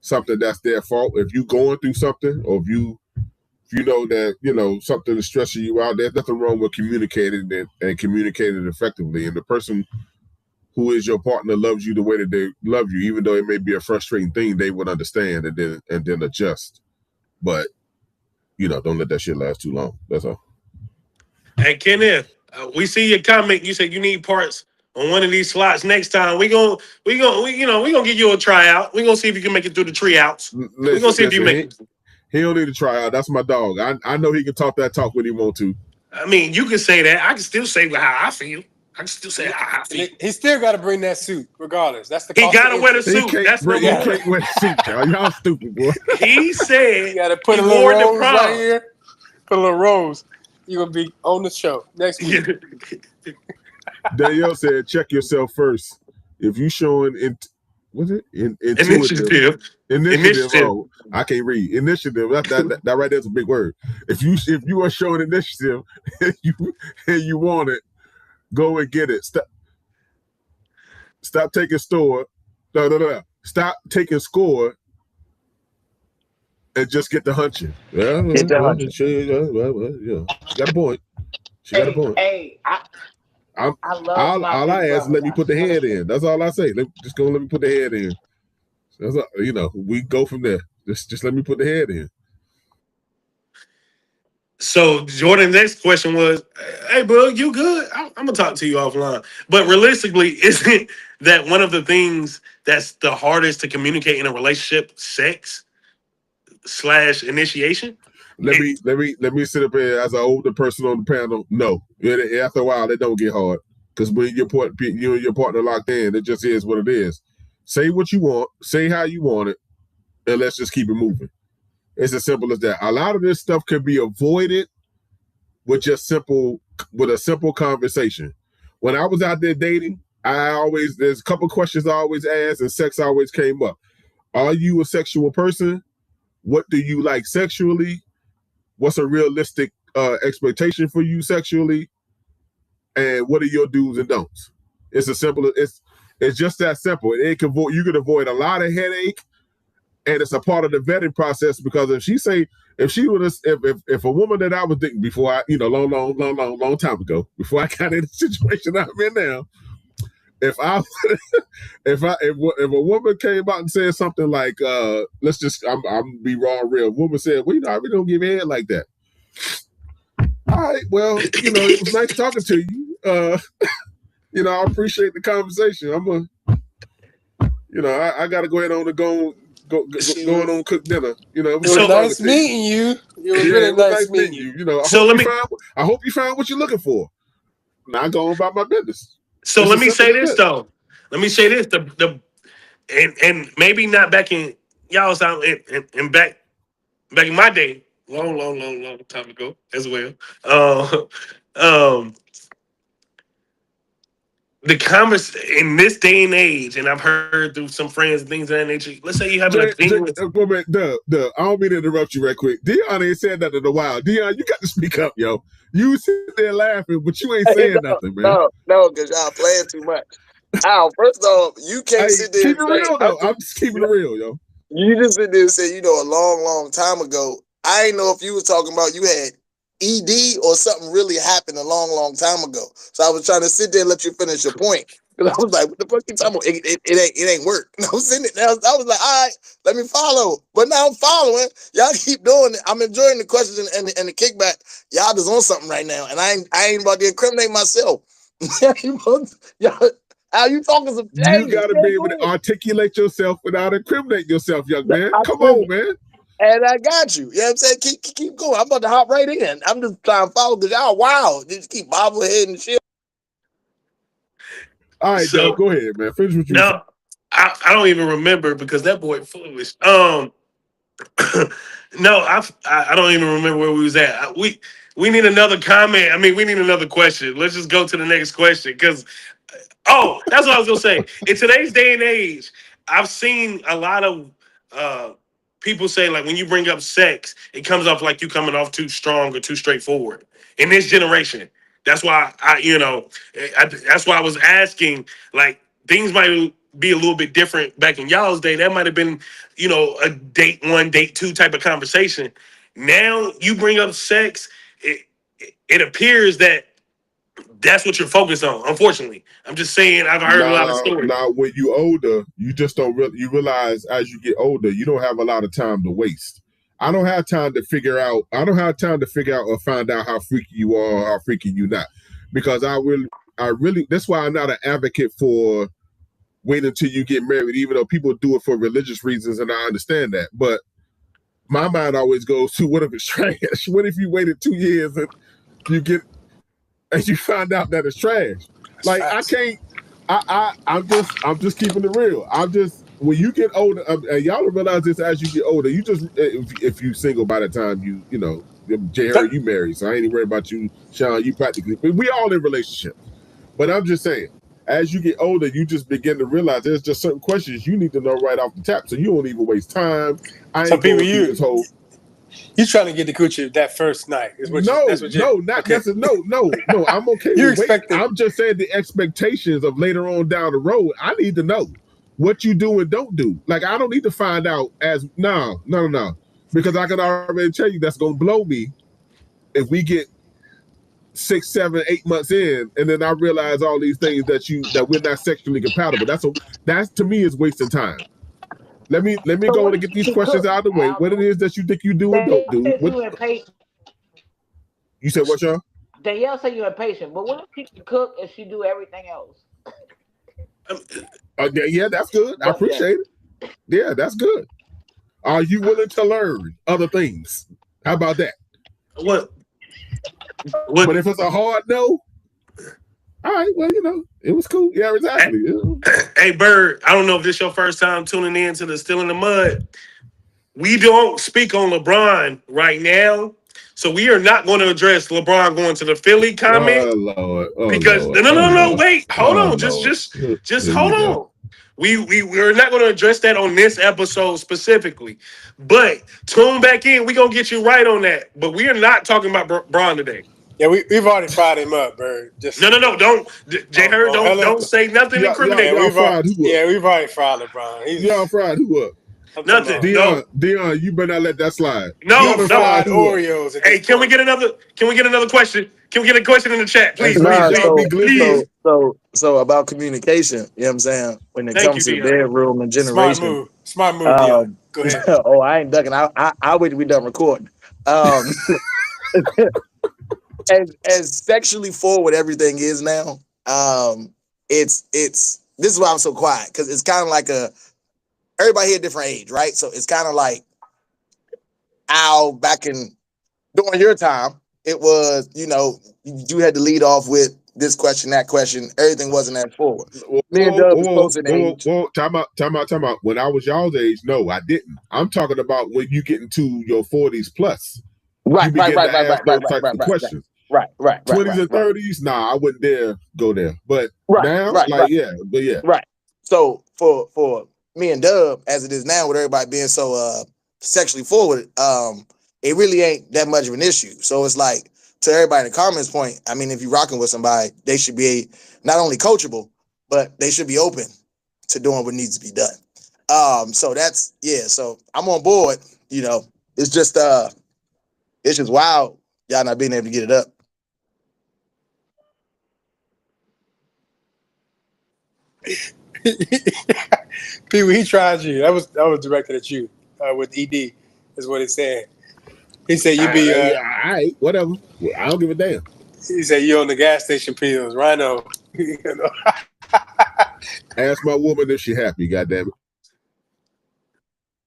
something that's their fault. If you going through something, or if you know that something is stressing you out, there's nothing wrong with communicating and communicating effectively. And the person who is your partner loves you the way that they love you, even though it may be a frustrating thing, they would understand and then adjust. But don't let that shit last too long. That's all. Hey, Kenneth, we see your comment. You said you need parts on one of these slots next time. We gonna give you a tryout. We gonna see if you can make it through the tree outs. We gonna see if you make it. He don't need to try out. That's my dog. I know he can talk that talk when he want to. I mean, you can say that. I can still say how I feel. I can still say how I feel. He still got to bring that suit, regardless. That's the. He got to wear the suit. That's he can't wear the suit, y'all stupid boy. He said you got to put a little rose right here. Put a little rose. You're gonna be on the show next week. Danielle said, "Check yourself first. If you showing initiative. Oh, I can't read initiative. That right there's a big word. If you are showing initiative and you want it, go and get it. Stop taking store. No. Stop taking score and just get the hunching. Yeah, Get the hunching. She got a point. She got a point. Hey, I love all I ask is let me put the head in. That's all I say. Just go let me put the head in. That's all, we go from there. Just let me put the head in. So Jordan's next question was, "Hey, bro, you good? I'm gonna talk to you offline." But realistically, isn't that one of the things that's the hardest to communicate in a relationship? Sex / initiation. Let me sit up here as an older person on the panel. No, after a while, it don't get hard because when you and your partner locked in, it just is what it is. Say what you want, say how you want it, and let's just keep it moving. It's as simple as that. A lot of this stuff can be avoided with a simple conversation. When I was out there dating, there's a couple questions I always asked, and sex always came up. Are you a sexual person? What do you like sexually? What's a realistic expectation for you sexually? And what are your do's and don'ts? It's as simple as it's just that simple. You could avoid a lot of headache, and it's a part of the vetting process because if a woman that I was dating before I, long time ago, before I got in the situation I'm in now, if a woman came out and said something like, I'm be raw and real. A woman said, "Well, I really don't give head like that." All right, well, it was nice talking to you. I appreciate the conversation. I got to go ahead on and go going on cook dinner. You know, It was nice meeting you. It was really nice meeting you. You know, I hope you find what you're looking for. Not going about my business. So let me say this though. Let me say this. And maybe not back in y'all's time and back in my day, long time ago as well. The converse in this day and age, and I've heard through some friends and things of that nature. Let's say you have a thing with. I don't mean to interrupt you right quick. Dion ain't said that in a while. Dion, you got to speak up, yo. You sit there laughing, but you ain't saying nothing, man. No, because y'all playing too much. Al, first off, you can't sit there. Keep it real, though. I'm just keeping it real, yo. You just sit there and say, a long time ago. I ain't know if you was talking about you had ED or something really happened a long time ago. So I was trying to sit there and let you finish your point. Because I was like, what the fuck you talking about? It ain't work. I was sitting there, I was like, all right, let me follow. But now I'm following. Y'all keep doing it. I'm enjoying the questions and the kickback. Y'all just on something right now. And I ain't about to incriminate myself. How you talking some things? You gotta be able to articulate yourself without incriminating yourself, young man. Come on, man. And I got you. You know what I'm saying? Keep going. I'm about to hop right in. I'm just trying to follow because y'all wild. Just keep bobblehead and shit. All right, so, go ahead, man. Finish what you No, I don't even remember because that boy foolish. No, I don't even remember where we was at. We need another comment. I mean, we need another question. Let's just go to the next question because that's what I was gonna say. In today's day and age, I've seen a lot of people say like when you bring up sex, it comes off like you coming off too strong or too straightforward. In this generation, that's why that's why I was asking. Like things might be a little bit different back in y'all's day. That might have been a date 1, date 2 type of conversation. Now you bring up sex, it appears that that's what you're focused on. Unfortunately, I'm just saying I've heard a lot of stories. Now, when you older, you just don't you realize as you get older, you don't have a lot of time to waste. I don't have time to figure out or find out how freaky you are or how freaky you not, because I really that's why I'm not an advocate for wait until you get married, even though people do it for religious reasons, and I understand that. But my mind always goes to what if it's trash? What if you waited 2 years and you find out that it's trash? Like I can't. I'm just keeping it real. When you get older, y'all will realize this as you get older. You just if you single by the time J.R. you married, so I ain't even worried about you, Sean. You practically, we all in relationships. But I'm just saying, as you get older, you just begin to realize there's just certain questions you need to know right off the top, so you don't even waste time. Some people you trying to get the coochie that first night? No, I'm okay. You're expecting. I'm just saying the expectations of later on down the road. I need to know what you do and don't do. Like I don't need to find out no, because I can already tell you that's gonna blow me if we get 6, 7, 8 months in, and then I realize all these things that we're not sexually compatible. That's to me is wasting time. Let me go on and get these questions out of the way. What it is that you think you do and don't do? You said what, y'all? Danielle said you're impatient, but what if she can cook and she do everything else? Yeah, that's good. I appreciate it. Yeah, that's good. Are you willing to learn other things? How about that? What? But if it's a hard no, all right, well, it was cool. Yeah, exactly. Hey, Bird, I don't know if this is your first time tuning in to the Still in the Mud. We don't speak on LeBron right now, so we are not going to address LeBron going to the Philly comment. Oh, Lord. Because no, wait, hold on, just hold on. We're not going to address that on this episode specifically, but tune back in. We're going to get you right on that. But we are not talking about Bron today. Yeah, we've already fried him up, Bird. No, don't. J-Hurd, don't say nothing incriminating. We've already fried LeBron. Y'all fried who up? Nothing. Dion, you better not let that slide. No. Oreos. Hey, can we get another question? Can we get a question in the chat, please? Please. So about communication, you know what I'm saying? When it comes to bedroom and generation. Smart move, Dion. Go ahead. I ain't ducking. I wait till we done recording. As sexually forward everything is now, it's this is why I'm so quiet, because it's kind of like everybody here different age, right? So it's kind of like back in during your time, it was, you had to lead off with this question, that question. Everything wasn't that forward. Me and Dub is close in age. Time out. When I was y'all's age, no, I didn't. I'm talking about when you get into your 40s plus. Right. Questions. Right. 20s and 30s, nah, I wouldn't dare go there. But now, yeah. Right. So for me and Dub, as it is now, with everybody being so sexually forward, it really ain't that much of an issue. So it's like, to everybody in the comments point, I mean, if you're rocking with somebody, they should be not only coachable, but they should be open to doing what needs to be done. So that's, so I'm on board. It's just wild y'all not being able to get it up. Pee-wee, he tried you. That was directed at you with ED, is what he's saying. He said you be all right, whatever. I don't give a damn. He said you on the gas station pills, Rhino. Ask my woman if she happy. Goddamn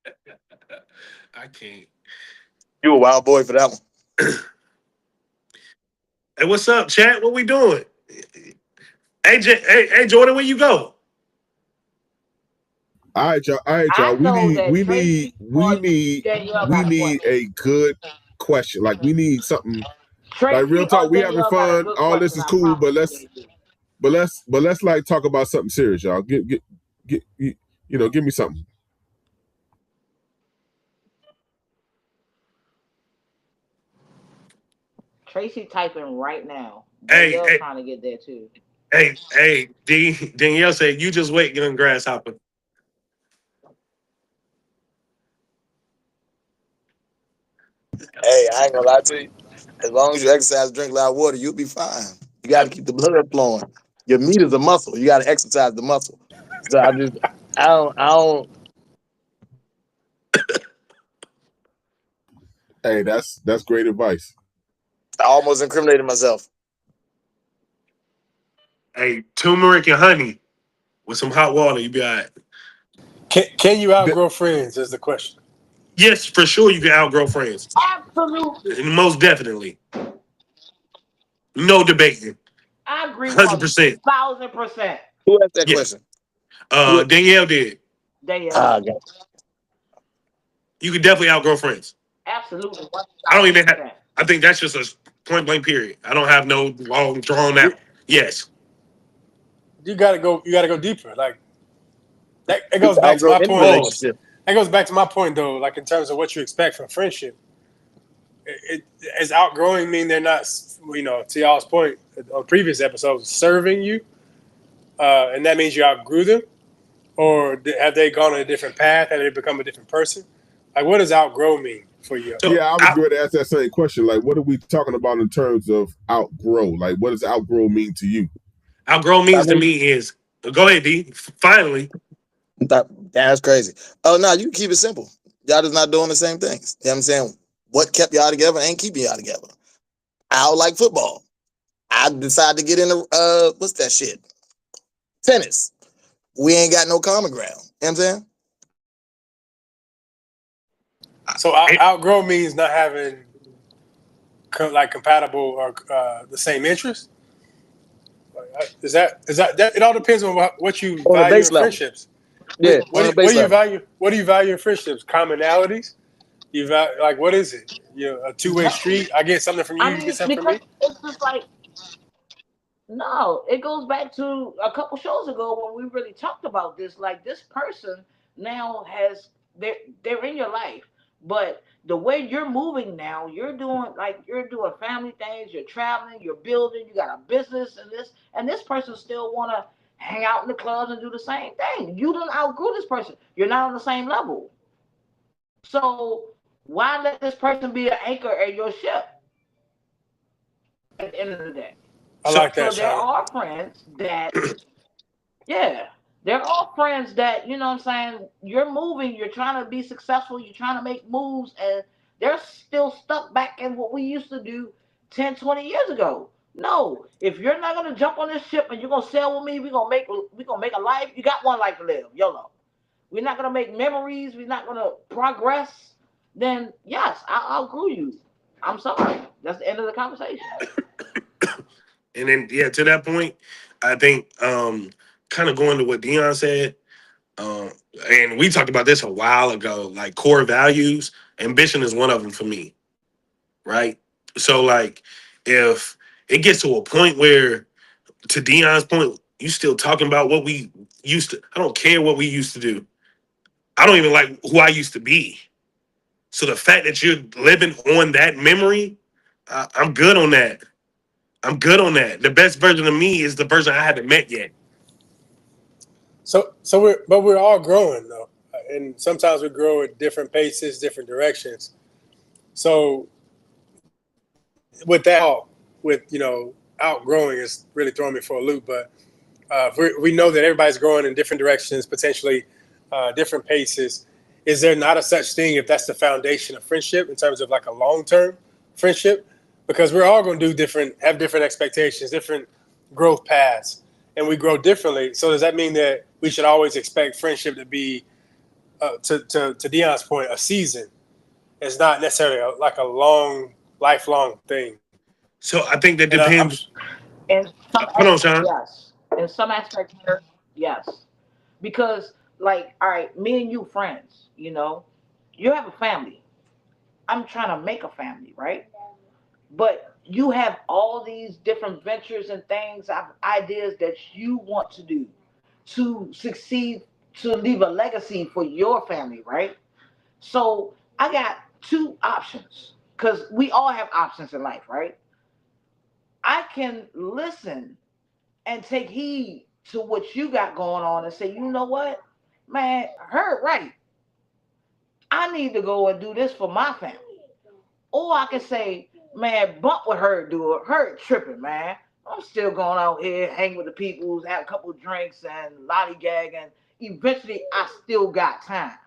it. I can't. You a wild boy for that one. Hey, what's up, chat? What we doing? Hey, Jordan, where you go? All right, y'all. We need a good question. Like, we need something. Like, real talk. We having fun. All this is cool, but let's like talk about something serious, y'all. Give me something. Tracy typing right now. Hey, trying to get there too. Hey, Danielle said you just wait, young grasshopper. Hey, I ain't gonna lie to you. As long as you exercise, drink a lot of water, you'll be fine. You got to keep the blood flowing. Your meat is a muscle. You got to exercise the muscle. So I don't. Hey, that's great advice. I almost incriminated myself. Hey, turmeric and honey with some hot water, you be all right. Can you outgrow friends is the question. Yes, for sure you can outgrow friends. Absolutely. Most definitely. No debating. I agree 100%. 1,000%. Who asked that question? Danielle did. Danielle. You can definitely outgrow friends. Absolutely. 1,000%. I don't even have, I think that's just a point blank period. I don't have no long drawn out. Yes. You gotta go deeper. Like that it goes back to my point. That goes back to my point though, like in terms of what you expect from friendship. Is outgrowing mean they're not, to y'all's point on previous episodes, serving you? And that means you outgrew them? Or have they gone on a different path? Have they become a different person? Like, what does outgrow mean for you? Yeah, I was going to ask that same question. Like, what are we talking about in terms of outgrow? Like, what does outgrow mean to you? Outgrow means to me is, go ahead, D. Finally. That's crazy. Oh, no, you can keep it simple. Y'all just not doing the same things. You know what I'm saying? What kept y'all together ain't keeping y'all together. I don't like football. I decided to get into, what's that shit? Tennis. We ain't got no common ground. You know what I'm saying? So outgrow means not having compatible or the same interests. Is that it? All depends on what you value in friendships. Yeah. What do you value? What do you value in friendships? Commonalities. You value, like, what is it? A two-way street. I get something from you. You get something from me. It's just like, no. It goes back to a couple shows ago when we really talked about this. Like, this person now they're in your life, but the way you're moving now, you're doing family things, you're traveling, you're building, you got a business, and this person still want to hang out in the clubs and do the same thing. You don't outgrow this person. You're not on the same level. So why let this person be an anchor at your ship at the end of the day? I like that. So there are friends that, they're all friends that, you know what I'm saying, you're moving, you're trying to be successful, you're trying to make moves, and they're still stuck back in what we used to do 10, 20 years ago. No, if you're not gonna jump on this ship and you're gonna sail with me, we're gonna make a life. You got one life to live, YOLO. we're not gonna make memories, we're not gonna progress, then yes, I'll agree with you. I'm sorry. That's the end of the conversation. And then yeah, to that point, I think kind of going to what Dion said, um, and we talked about this a while ago. Like core values, ambition is one of them for me, right? So like, if it gets to a point where, to Dion's point, you still talking about what we used to. I don't care what we used to do. I don't even like who I used to be. So the fact that you're living on that memory, I'm good on that. I'm good on that. The best version of me is the version I haven't met yet. We're all growing though, and sometimes we grow at different paces, different directions. So with that, with outgrowing is really throwing me for a loop. But we know that everybody's growing in different directions, potentially different paces. Is there not a such thing if that's the foundation of friendship in terms of like a long term friendship? Because we're all going to have different expectations, different growth paths, and we grow differently. So does that mean that we should always expect friendship to be, to Dion's point, a season? It's not necessarily like a lifelong thing. So I think that And depends. In some Hold on, aspects, Sean. yes. In some aspects, yes. Because, like, all right, me and you friends, you have a family. I'm trying to make a family, right? But you have all these different ventures and things, ideas that you want to do to succeed, to leave a legacy for your family, right? So I got two options because we all have options in life, right? I can listen and take heed to what you got going on and say, you know what, man, her right. I need to go and do this for my family. Or I can say, man, bump with her, do it. Her tripping, man. I'm still going out here, hang with the peoples, have a couple of drinks and lollygag, and eventually I still got time.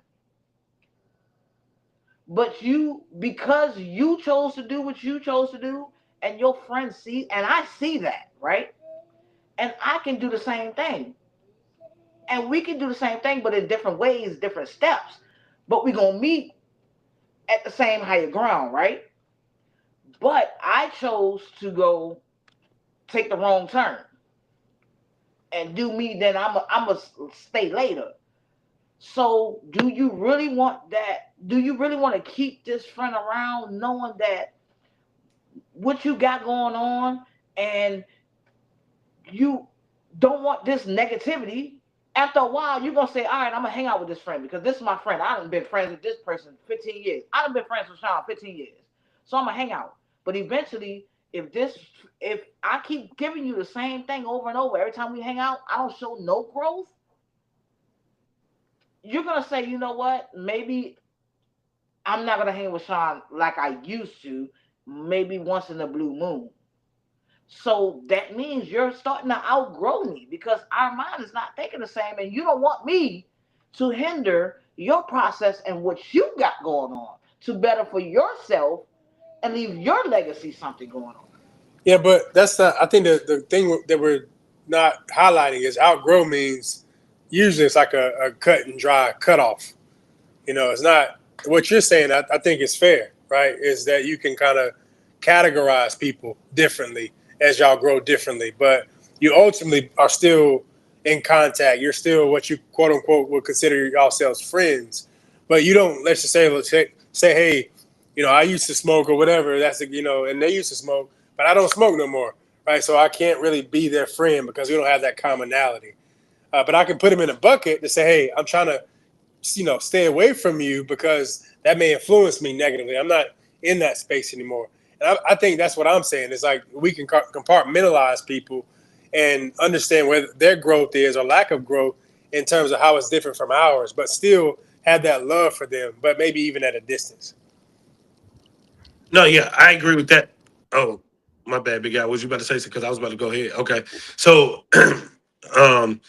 But because you chose to do what you chose to do, and your friends see, and I see that, right? And I can do the same thing. And we can do the same thing, but in different ways, different steps. But we're going to meet at the same higher ground, right? But I chose to go take the wrong turn and do me, then I'm going to stay later. So, do you really want that? Do you really want to keep this friend around knowing that what you got going on and you don't want this negativity? After a while, you're gonna say, all right, I'm gonna hang out with this friend because this is my friend. I done been friends with this person 15 years. I done been friends with Sean 15 years. So I'm gonna hang out. But eventually, if I keep giving you the same thing over and over, every time we hang out, I don't show no growth, you're gonna say, you know what? Maybe I'm not gonna hang with Sean like I used to, maybe once in a blue moon. So that means you're starting to outgrow me because our mind is not thinking the same, and you don't want me to hinder your process and what you got going on to better for yourself and leave your legacy something going on. Yeah, but that's not. I think the thing that we're not highlighting is outgrow means usually it's like a cut and dry cutoff. It's not what you're saying. I think is fair, right? Is that you can kind of categorize people differently as y'all grow differently, but you ultimately are still in contact. You're still what you quote unquote would consider yourselves friends, but you don't. Let's say, hey, I used to smoke or whatever. And they used to smoke, but I don't smoke no more, right? So I can't really be their friend because we don't have that commonality. But I can put them in a bucket to say, hey, I'm trying to stay away from you because that may influence me negatively. I'm not in that space anymore. And I think that's what I'm saying. It's like we can compartmentalize people and understand where their growth is or lack of growth in terms of how it's different from ours, but still have that love for them, but maybe even at a distance. No, yeah, I agree with that. Oh, my bad, big guy. Was you about to say something? Because I was about to go ahead. Okay, so um,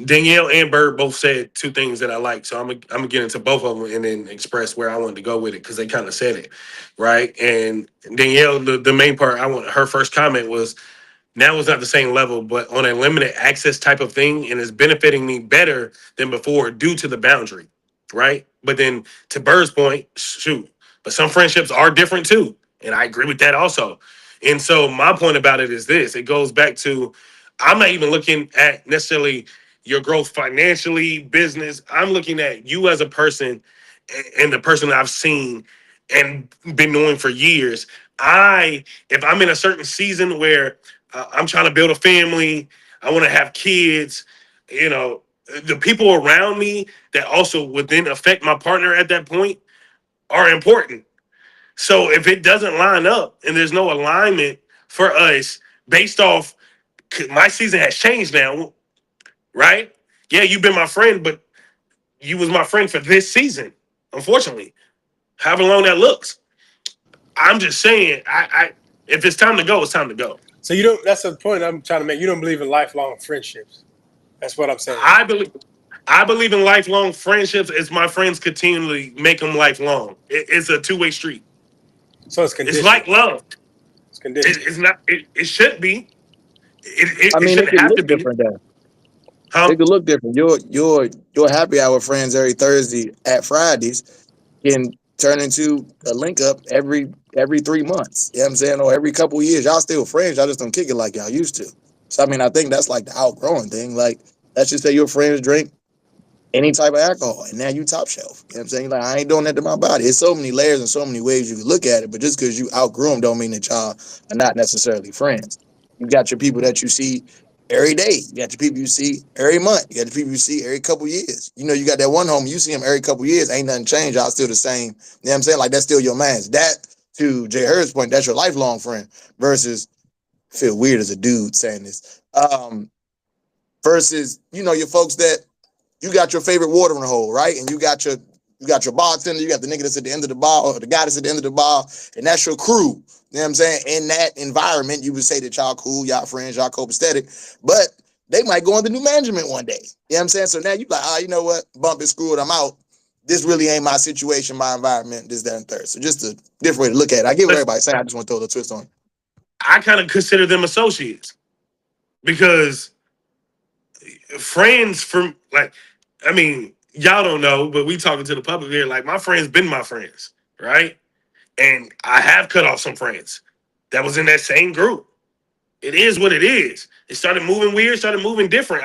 Danielle and Bird both said two things that I like. So I'm gonna get into both of them and then express where I wanted to go with it because they kind of said it right. And Danielle, the main part I want her first comment was Now it's not the same level, but on a limited access type of thing, and it's benefiting me better than before due to the boundary, right? But then to Bird's point, shoot, but some friendships are different too, and I agree with that also. And so my point about it is this: it goes back to I'm not even looking at necessarily your growth financially, business. I'm looking at you as a person and the person I've seen and been knowing for years. If I'm in a certain season where I'm trying to build a family, I want to have kids, you know, the people around me that also would then affect my partner at that point are important. So if it doesn't line up and there's no alignment for us based off, 'cause my season has changed now, right? Yeah, you've been my friend, but you was my friend for this season, unfortunately. However long that looks. I'm just saying, I if it's time to go, it's time to go. So you don't. That's the point I'm trying to make. You don't believe in lifelong friendships. That's what I'm saying. I believe in lifelong friendships as my friends continually make them lifelong. It's a two-way street. So it's It's conditional. like love. It's conditional. It's not. It should be. It I mean, it shouldn't could have to look be. different though. Huh? It could look different. Your happy hour friends every Thursday at Fridays can turn into a link up every 3 months. You know what I'm saying? Or every couple of years. Y'all still friends. Y'all just don't kick it like y'all used to. So I mean, I think that's like the outgrowing thing. Like, let's just say your friends drink any type of alcohol, and now you top shelf. You know what I'm saying? Like, I ain't doing that to my body. It's so many layers and so many ways you can look at it, but just because you outgrew them don't mean that y'all are not necessarily friends. You got your people that you see every day. You got your people you see every month. You got the people you see every couple years. You know, you got that one homie, you see him every couple years, ain't nothing changed. Y'all still the same. You know what I'm saying? Like, that's still your man's. That, to Jay Hurd's point, that's your lifelong friend versus, feel weird as a dude saying this, versus, you know, your folks that you got your favorite watering hole, right? And you got your bartender, you got the nigga that's at the end of the bar, or the guy that's at the end of the bar, and that's your crew. You know what I'm saying? In that environment, you would say that y'all cool, y'all friends, y'all copacetic, but they might go into new management one day. You know what I'm saying? So now you like, you know what? Bump it, screw it, I'm out. This really ain't my situation, my environment, this, that, and third. So just a different way to look at it. I get what everybody's saying. I just want to throw the twist on it. I kind of consider them associates because friends from like, I mean, y'all don't know, but we talking to the public here. Like, my friends been my friends, right? And I have cut off some friends that was in that same group. It is what it is. It started moving weird, started moving different.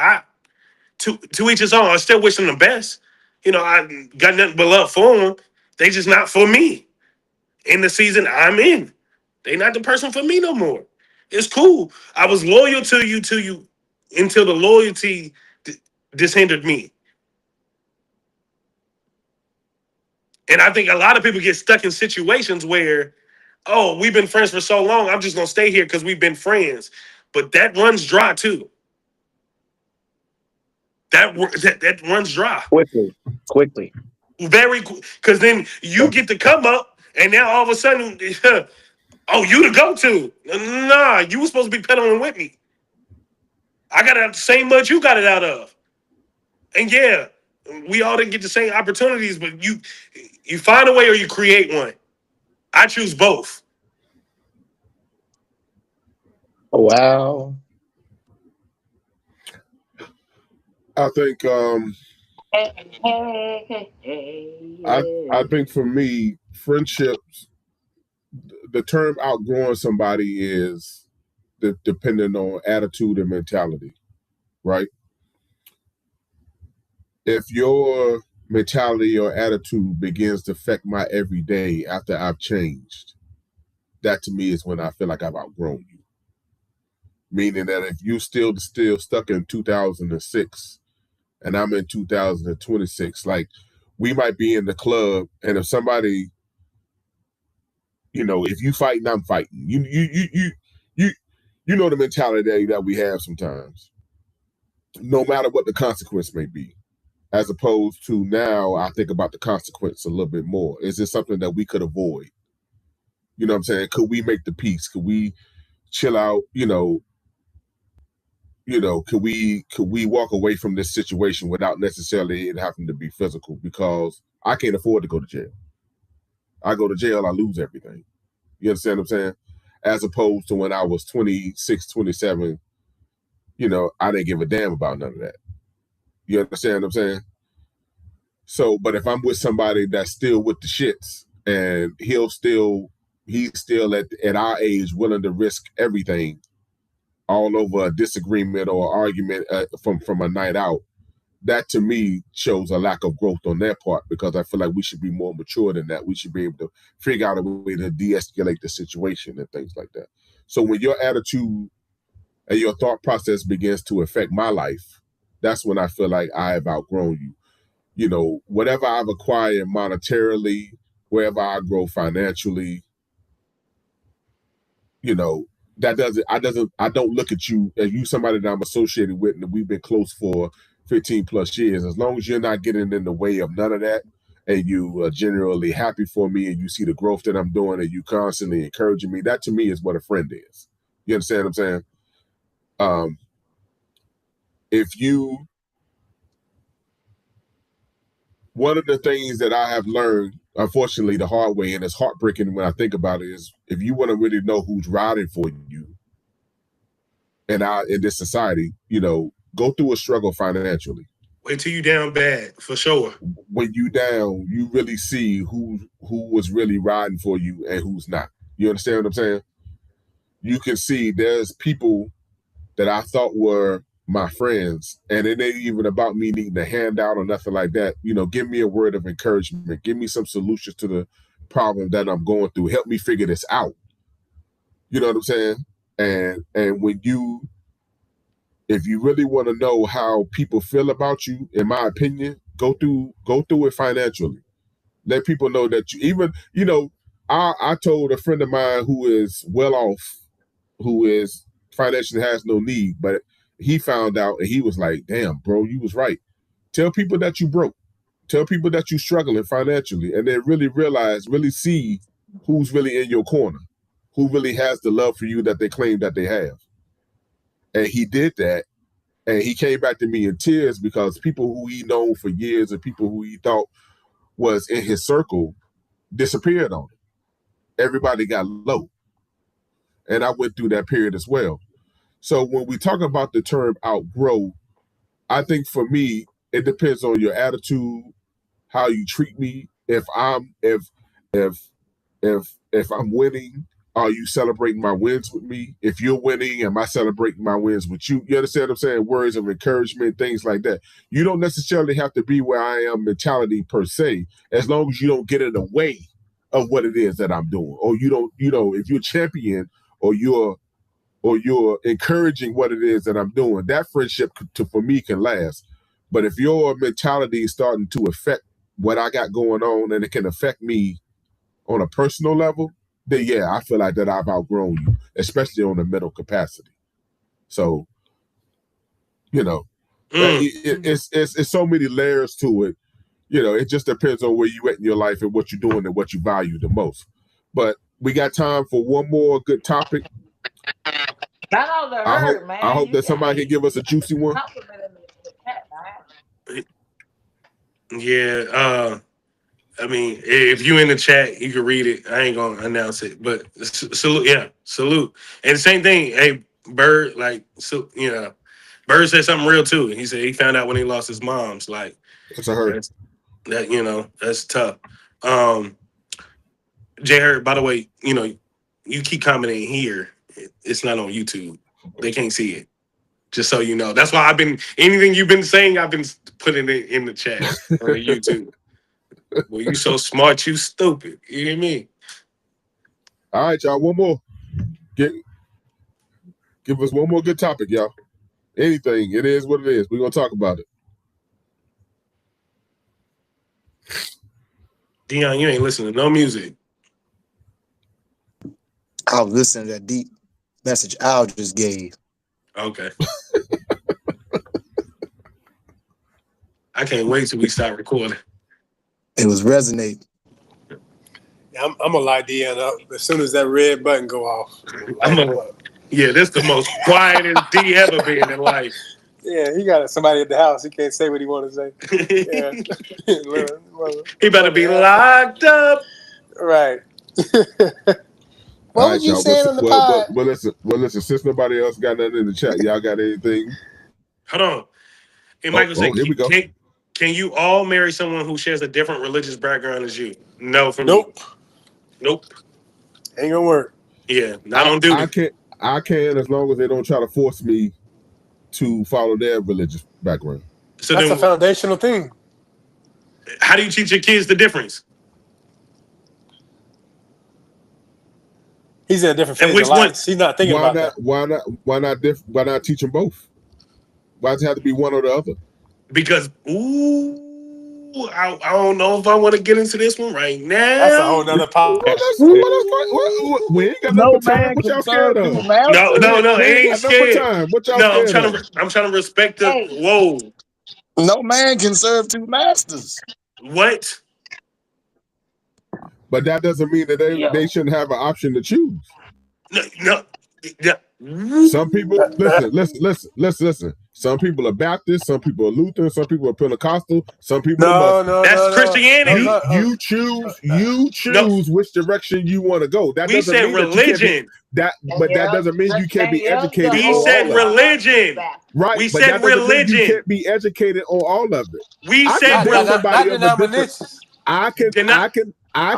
To each his own. I still wish them the best. You know, I got nothing but love for them. They just not for me. In the season I'm in, they not the person for me no more. It's cool. I was loyal to you until the loyalty dishindered me. And I think a lot of people get stuck in situations where, oh, we've been friends for so long, I'm just gonna stay here because we've been friends. But that runs dry too. That runs dry. Quickly. Very, because then you get to come up, and now all of a sudden, oh, you the go-to. Nah, you were supposed to be pedaling with me. I got it out the same mud you got it out of. And yeah, we all didn't get the same opportunities, but you find a way or you create one. I choose both. Oh, wow. I think I think for me, friendships, the term outgrowing somebody is dependent on attitude and mentality, right? If your mentality or attitude begins to affect my everyday after I've changed, that to me is when I feel like I've outgrown you. Meaning that if you still stuck in 2006 and I'm in 2026, like, we might be in the club, and if somebody, you know, if you fighting, I'm fighting. You know the mentality that we have sometimes, no matter what the consequence may be. As opposed to now, I think about the consequence a little bit more. Is this something that we could avoid? You know what I'm saying? Could we make the peace? Could we chill out? Could we walk away from this situation without necessarily it having to be physical? Because I can't afford to go to jail. I go to jail, I lose everything. You understand what I'm saying? as opposed to when I was 26, 27, you know, I didn't give a damn about none of that. You understand what I'm saying? So, but if I'm with somebody that's still with the shits and he's still at our age willing to risk everything all over a disagreement or argument from a night out, that to me shows a lack of growth on their part, because I feel like we should be more mature than that. We should be able to figure out a way to de-escalate the situation and things like that. So when your attitude and your thought process begins to affect my life, that's when I feel like I have outgrown you. You know, whatever I've acquired monetarily, wherever I grow financially, you know, I don't look at you as you somebody that I'm associated with and we've been close for 15 plus years. As long as you're not getting in the way of none of that, and you are generally happy for me and you see the growth that I'm doing and you constantly encouraging me, that to me is what a friend is. You understand what I'm saying? One of the things that I have learned, unfortunately, the hard way, and it's heartbreaking when I think about it, is if you want to really know who's riding for you in this society, you know, go through a struggle financially. Wait till you down bad, for sure. When you down, you really see who was really riding for you and who's not. You understand what I'm saying? You can see there's people that I thought were my friends, and it ain't even about me needing a handout or nothing like that. You know, give me a word of encouragement, give me some solutions to the problem that I'm going through, help me figure this out. You know what I'm saying? And if you really want to know how people feel about you, in my opinion, go through it financially. Let people know that I told a friend of mine who is well off, who is financially has no need, but he found out and he was like, damn, bro, you was right. Tell people that you broke. Tell people that you're struggling financially, and then really see who's really in your corner, who really has the love for you that they claim that they have. And he did that, and he came back to me in tears because people who he known for years and people who he thought was in his circle disappeared on him. Everybody got low. And I went through that period as well. So when we talk about the term outgrow, I think for me, it depends on your attitude, how you treat me. If I'm winning, are you celebrating my wins with me? If you're winning, am I celebrating my wins with you? You understand what I'm saying? Words of encouragement, things like that. You don't necessarily have to be where I am mentality per se, as long as you don't get in the way of what it is that I'm doing. Or you don't, if you're champion or you're encouraging what it is that I'm doing, that friendship for me can last. But if your mentality is starting to affect what I got going on and it can affect me on a personal level, then yeah, I feel like that I've outgrown you, especially on the mental capacity. So, it's so many layers to it. It just depends on where you at in your life and what you're doing and what you value the most. But we got time for one more good topic. I hope that somebody can give us a juicy one. Yeah, I mean, if you in the chat, you can read it. I ain't gonna announce it, but salute, yeah, salute. And same thing, hey, Bird, Bird said something real too. He said he found out when he lost his mom's. Like, that's a hurt. That's tough. J. Hurt, by the way, you keep commenting here. It's not on YouTube. They can't see it. Just so you know. That's why anything you've been saying, I've been putting it in the chat on the YouTube. Well, you so smart, you stupid. You hear me? All right, y'all. One more. Give us one more good topic, y'all. Anything. It is what it is. We're going to talk about it. Dion, you ain't listening to no music. I was listening to that deep message Al just gave. Okay. I can't wait till we start recording. It was resonating. I'm gonna light Dion up as soon as that red button go off. Yeah, this the most quietest D ever been in life. Yeah, he got somebody at the house. He can't say what he want to say. Yeah. He better be locked up. Right. What was you y'all. saying on the Well, pod? listen. Since nobody else got nothing in the chat, y'all got anything? Hold on. And Michael said, here we go. Can you all marry someone who shares a different religious background as you? No, from Nope. me. Nope. Ain't gonna work. Yeah, I don't do that. I can as long as they don't try to force me to follow their religious background. So That's then, a foundational thing. how do you teach your kids the difference? He's in a different phase And which of life. one? He's not thinking about that. Why not teach them both? Why does it have to be one or the other? Because I don't know if I want to get into this one right now. That's a whole nother podcast. We ain't got nothing but time. What y'all scared of? No, it ain't scared. Time. What y'all No, scared of? I'm trying to respect the. Whoa. No man can serve two masters. What? But that doesn't mean that they shouldn't have an option to choose. No. Some people listen. Some people are Baptist, some people are Lutheran, some people are Pentecostal, some people are Muslim. That's Christianity. You choose which direction you want to go. That we doesn't said mean religion. that doesn't mean you can't be educated. We said religion. Right. We said religion. You can't be educated on all of it. We said I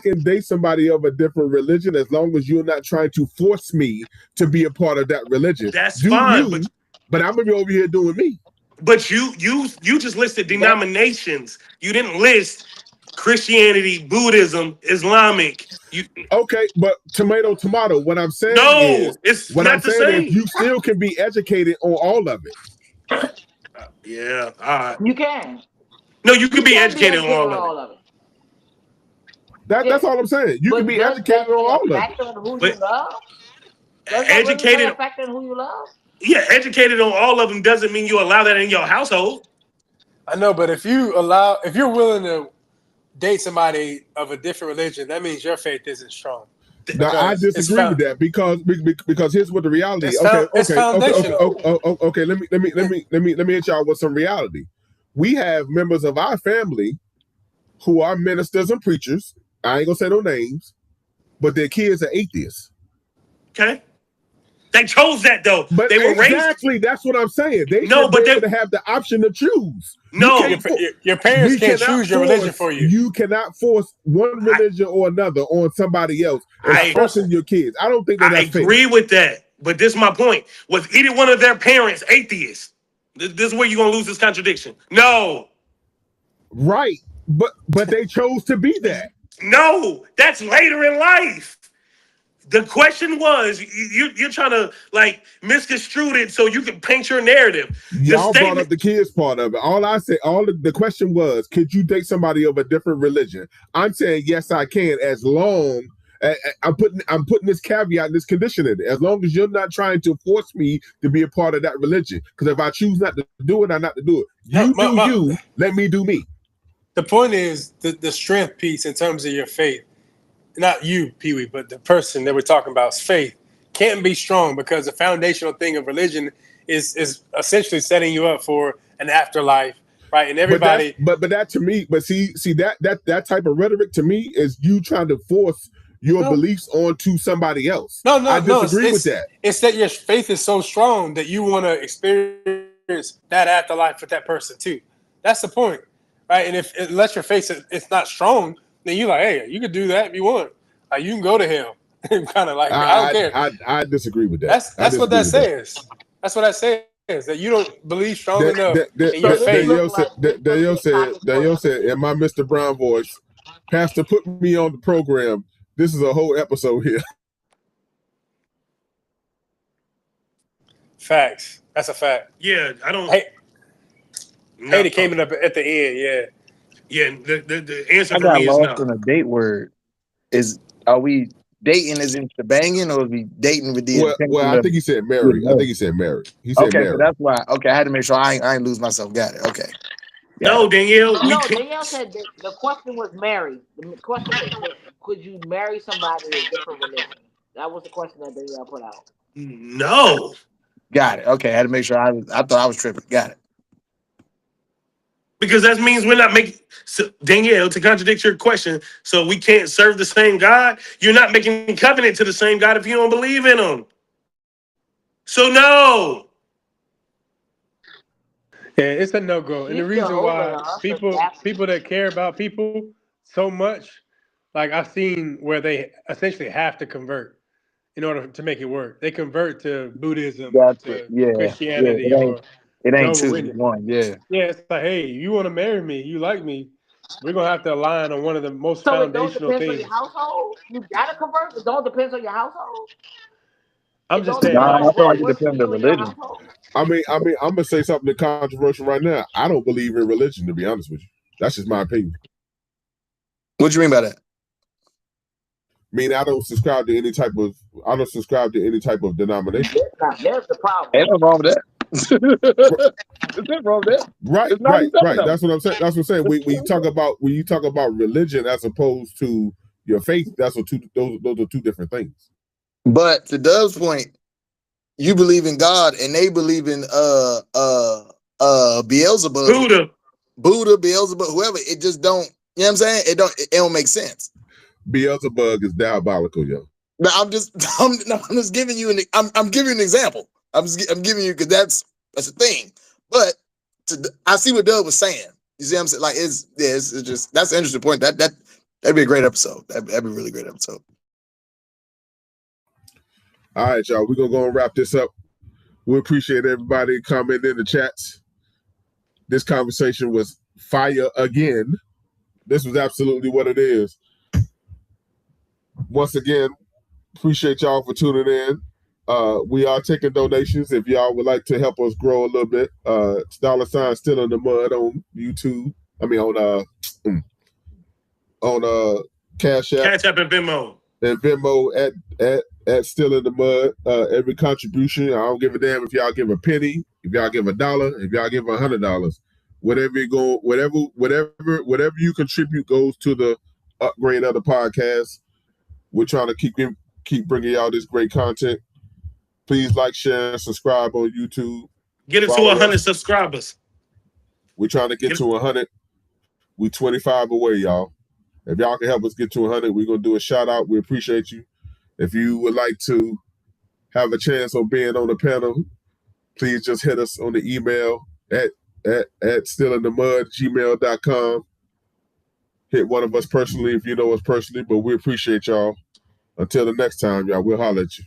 can date somebody of a different religion as long as you're not trying to force me to be a part of that religion. That's fine. But I'm gonna be over here doing me. But you just listed denominations. You didn't list Christianity, Buddhism, Islamic. Okay, but tomato. What I'm saying it's not the same. You still can be educated on all of it. Yeah, all right. You can. No, you can be educated on all of it. That's all I'm saying. You can be educated on all of it. Educated affect who you love? Yeah, educated on all of them doesn't mean you allow that in your household. I know, but if you're willing to date somebody of a different religion, that means your faith isn't strong. Now, I disagree with that because here's what the reality. It's foundational. Okay. Let me hit y'all with some reality. We have members of our family who are ministers and preachers. I ain't gonna say no names, but their kids are atheists. Okay. They chose that though. But they were exactly raised. That's what I'm saying. They no, but they would have the option to choose. No, your parents can't choose your religion for you. You cannot force one religion or another on somebody else, especially your kids. I don't think I agree with that. But this is my point. Was either one of their parents atheists? This is where you're gonna lose this contradiction. No. Right, but they chose to be that. No, that's later in life. The question was, you're trying to like misconstrue it so you can paint your narrative. Y'all brought up the kids part of it. The question was, could you date somebody of a different religion? I'm saying yes, I can, as long I'm putting this caveat, this condition in it. As long as you're not trying to force me to be a part of that religion. Because if I choose not to do it, I'm not to do it. You let me do me. The point is the strength piece in terms of your faith. Not you, Pee-wee, but the person that we're talking about's faith can't be strong because the foundational thing of religion is essentially setting you up for an afterlife, right? And everybody, but that to me, see that type of rhetoric to me is you trying to force your beliefs onto somebody else. I disagree with that. It's that your faith is so strong that you want to experience that afterlife with that person too. That's the point, right? And unless your faith it's not strong, then you're like, hey, you could do that if you want. Like, you can go to hell. Kind of like, I don't care. I disagree with that. That's what that says. That's what that says. That you don't believe strong enough in your faith. Danielle said, in my Mr. Brown voice, Pastor, put me on the program. This is a whole episode here. Facts. That's a fact. Yeah, I don't. It came up at the end. Yeah. Yeah, the answer I for got me is lost no. in a date word. Are we dating as in banging, or are we dating with the intention? Well, I think he said married. He said married. So that's why. Okay, I had to make sure I ain't lose myself. Got it. Okay. No, Danielle. Danielle said the question was married. The question was, could you marry somebody of a different religion? That was the question that Danielle put out. No. Got it. Okay, I had to make sure I thought I was tripping. Got it. Because that means we're not making, so, Danielle, to contradict your question, so we can't serve the same God. You're not making covenant to the same God if you don't believe in him. So no. Yeah, it's a no-go. And the He's reason Jehovah, why huh? people that care about people so much, like I've seen where they essentially have to convert in order to make it work. They convert to Buddhism or Gotcha. to Yeah. Christianity or It ain't Jehovah's 2 Witness. 1. Yeah. Yeah, it's like, hey, you want to marry me, you like me, we're gonna have to align on one of the most So it don't foundational depend on things. your household. You gotta convert. It don't depend on your household. I'm It just don't saying, depend Nah, like, I on feel like what it works for depends on you the and your religion. household. I'm gonna say something controversial right now. I don't believe in religion, to be honest with you. That's just my opinion. What you mean by that? I mean, I don't subscribe to any type of denomination. Now, there's the problem. Ain't nothing wrong with that. There's nothing wrong with that. Right. It's 97 of That's them. what I'm saying. That's what I'm saying. When you talk about religion as opposed to your faith, those are two different things. But to Dove's point, you believe in God and they believe in Beelzebub. Buddha, Beelzebub, whoever. It just don't, you know what I'm saying? It don't make sense. Beelzebub is diabolical, yo. But I'm just giving you I'm giving you an example. I'm giving you, because that's a thing. But I see what Doug was saying. You see what I'm saying? Like it's just, that's an interesting point. That'd be a great episode. That'd be a really great episode. All right, y'all. We're gonna go and wrap this up. We appreciate everybody commenting in the chats. This conversation was fire again. This was absolutely what it is. Once again, appreciate y'all for tuning in. We are taking donations. If y'all would like to help us grow a little bit, $sign Still in the Mud on YouTube. I mean on Cash App. Catch up and Venmo. And Venmo at Still in the Mud. Every contribution, I don't give a damn if y'all give a penny, if y'all give $1, if y'all give $100. Whatever you contribute goes to the upgrade of the podcast. We're trying to keep bringing y'all this great content. Please like, share, and subscribe on YouTube. Get it to 100 subscribers. We're trying to get to 100. We 25 away, y'all. If y'all can help us get to 100, we're going to do a shout out. We appreciate you. If you would like to have a chance of being on the panel, please just hit us on the email at stillinthemud@gmail.com. Hit one of us personally if you know us personally, but we appreciate y'all. Until the next time, y'all, we'll holler at you.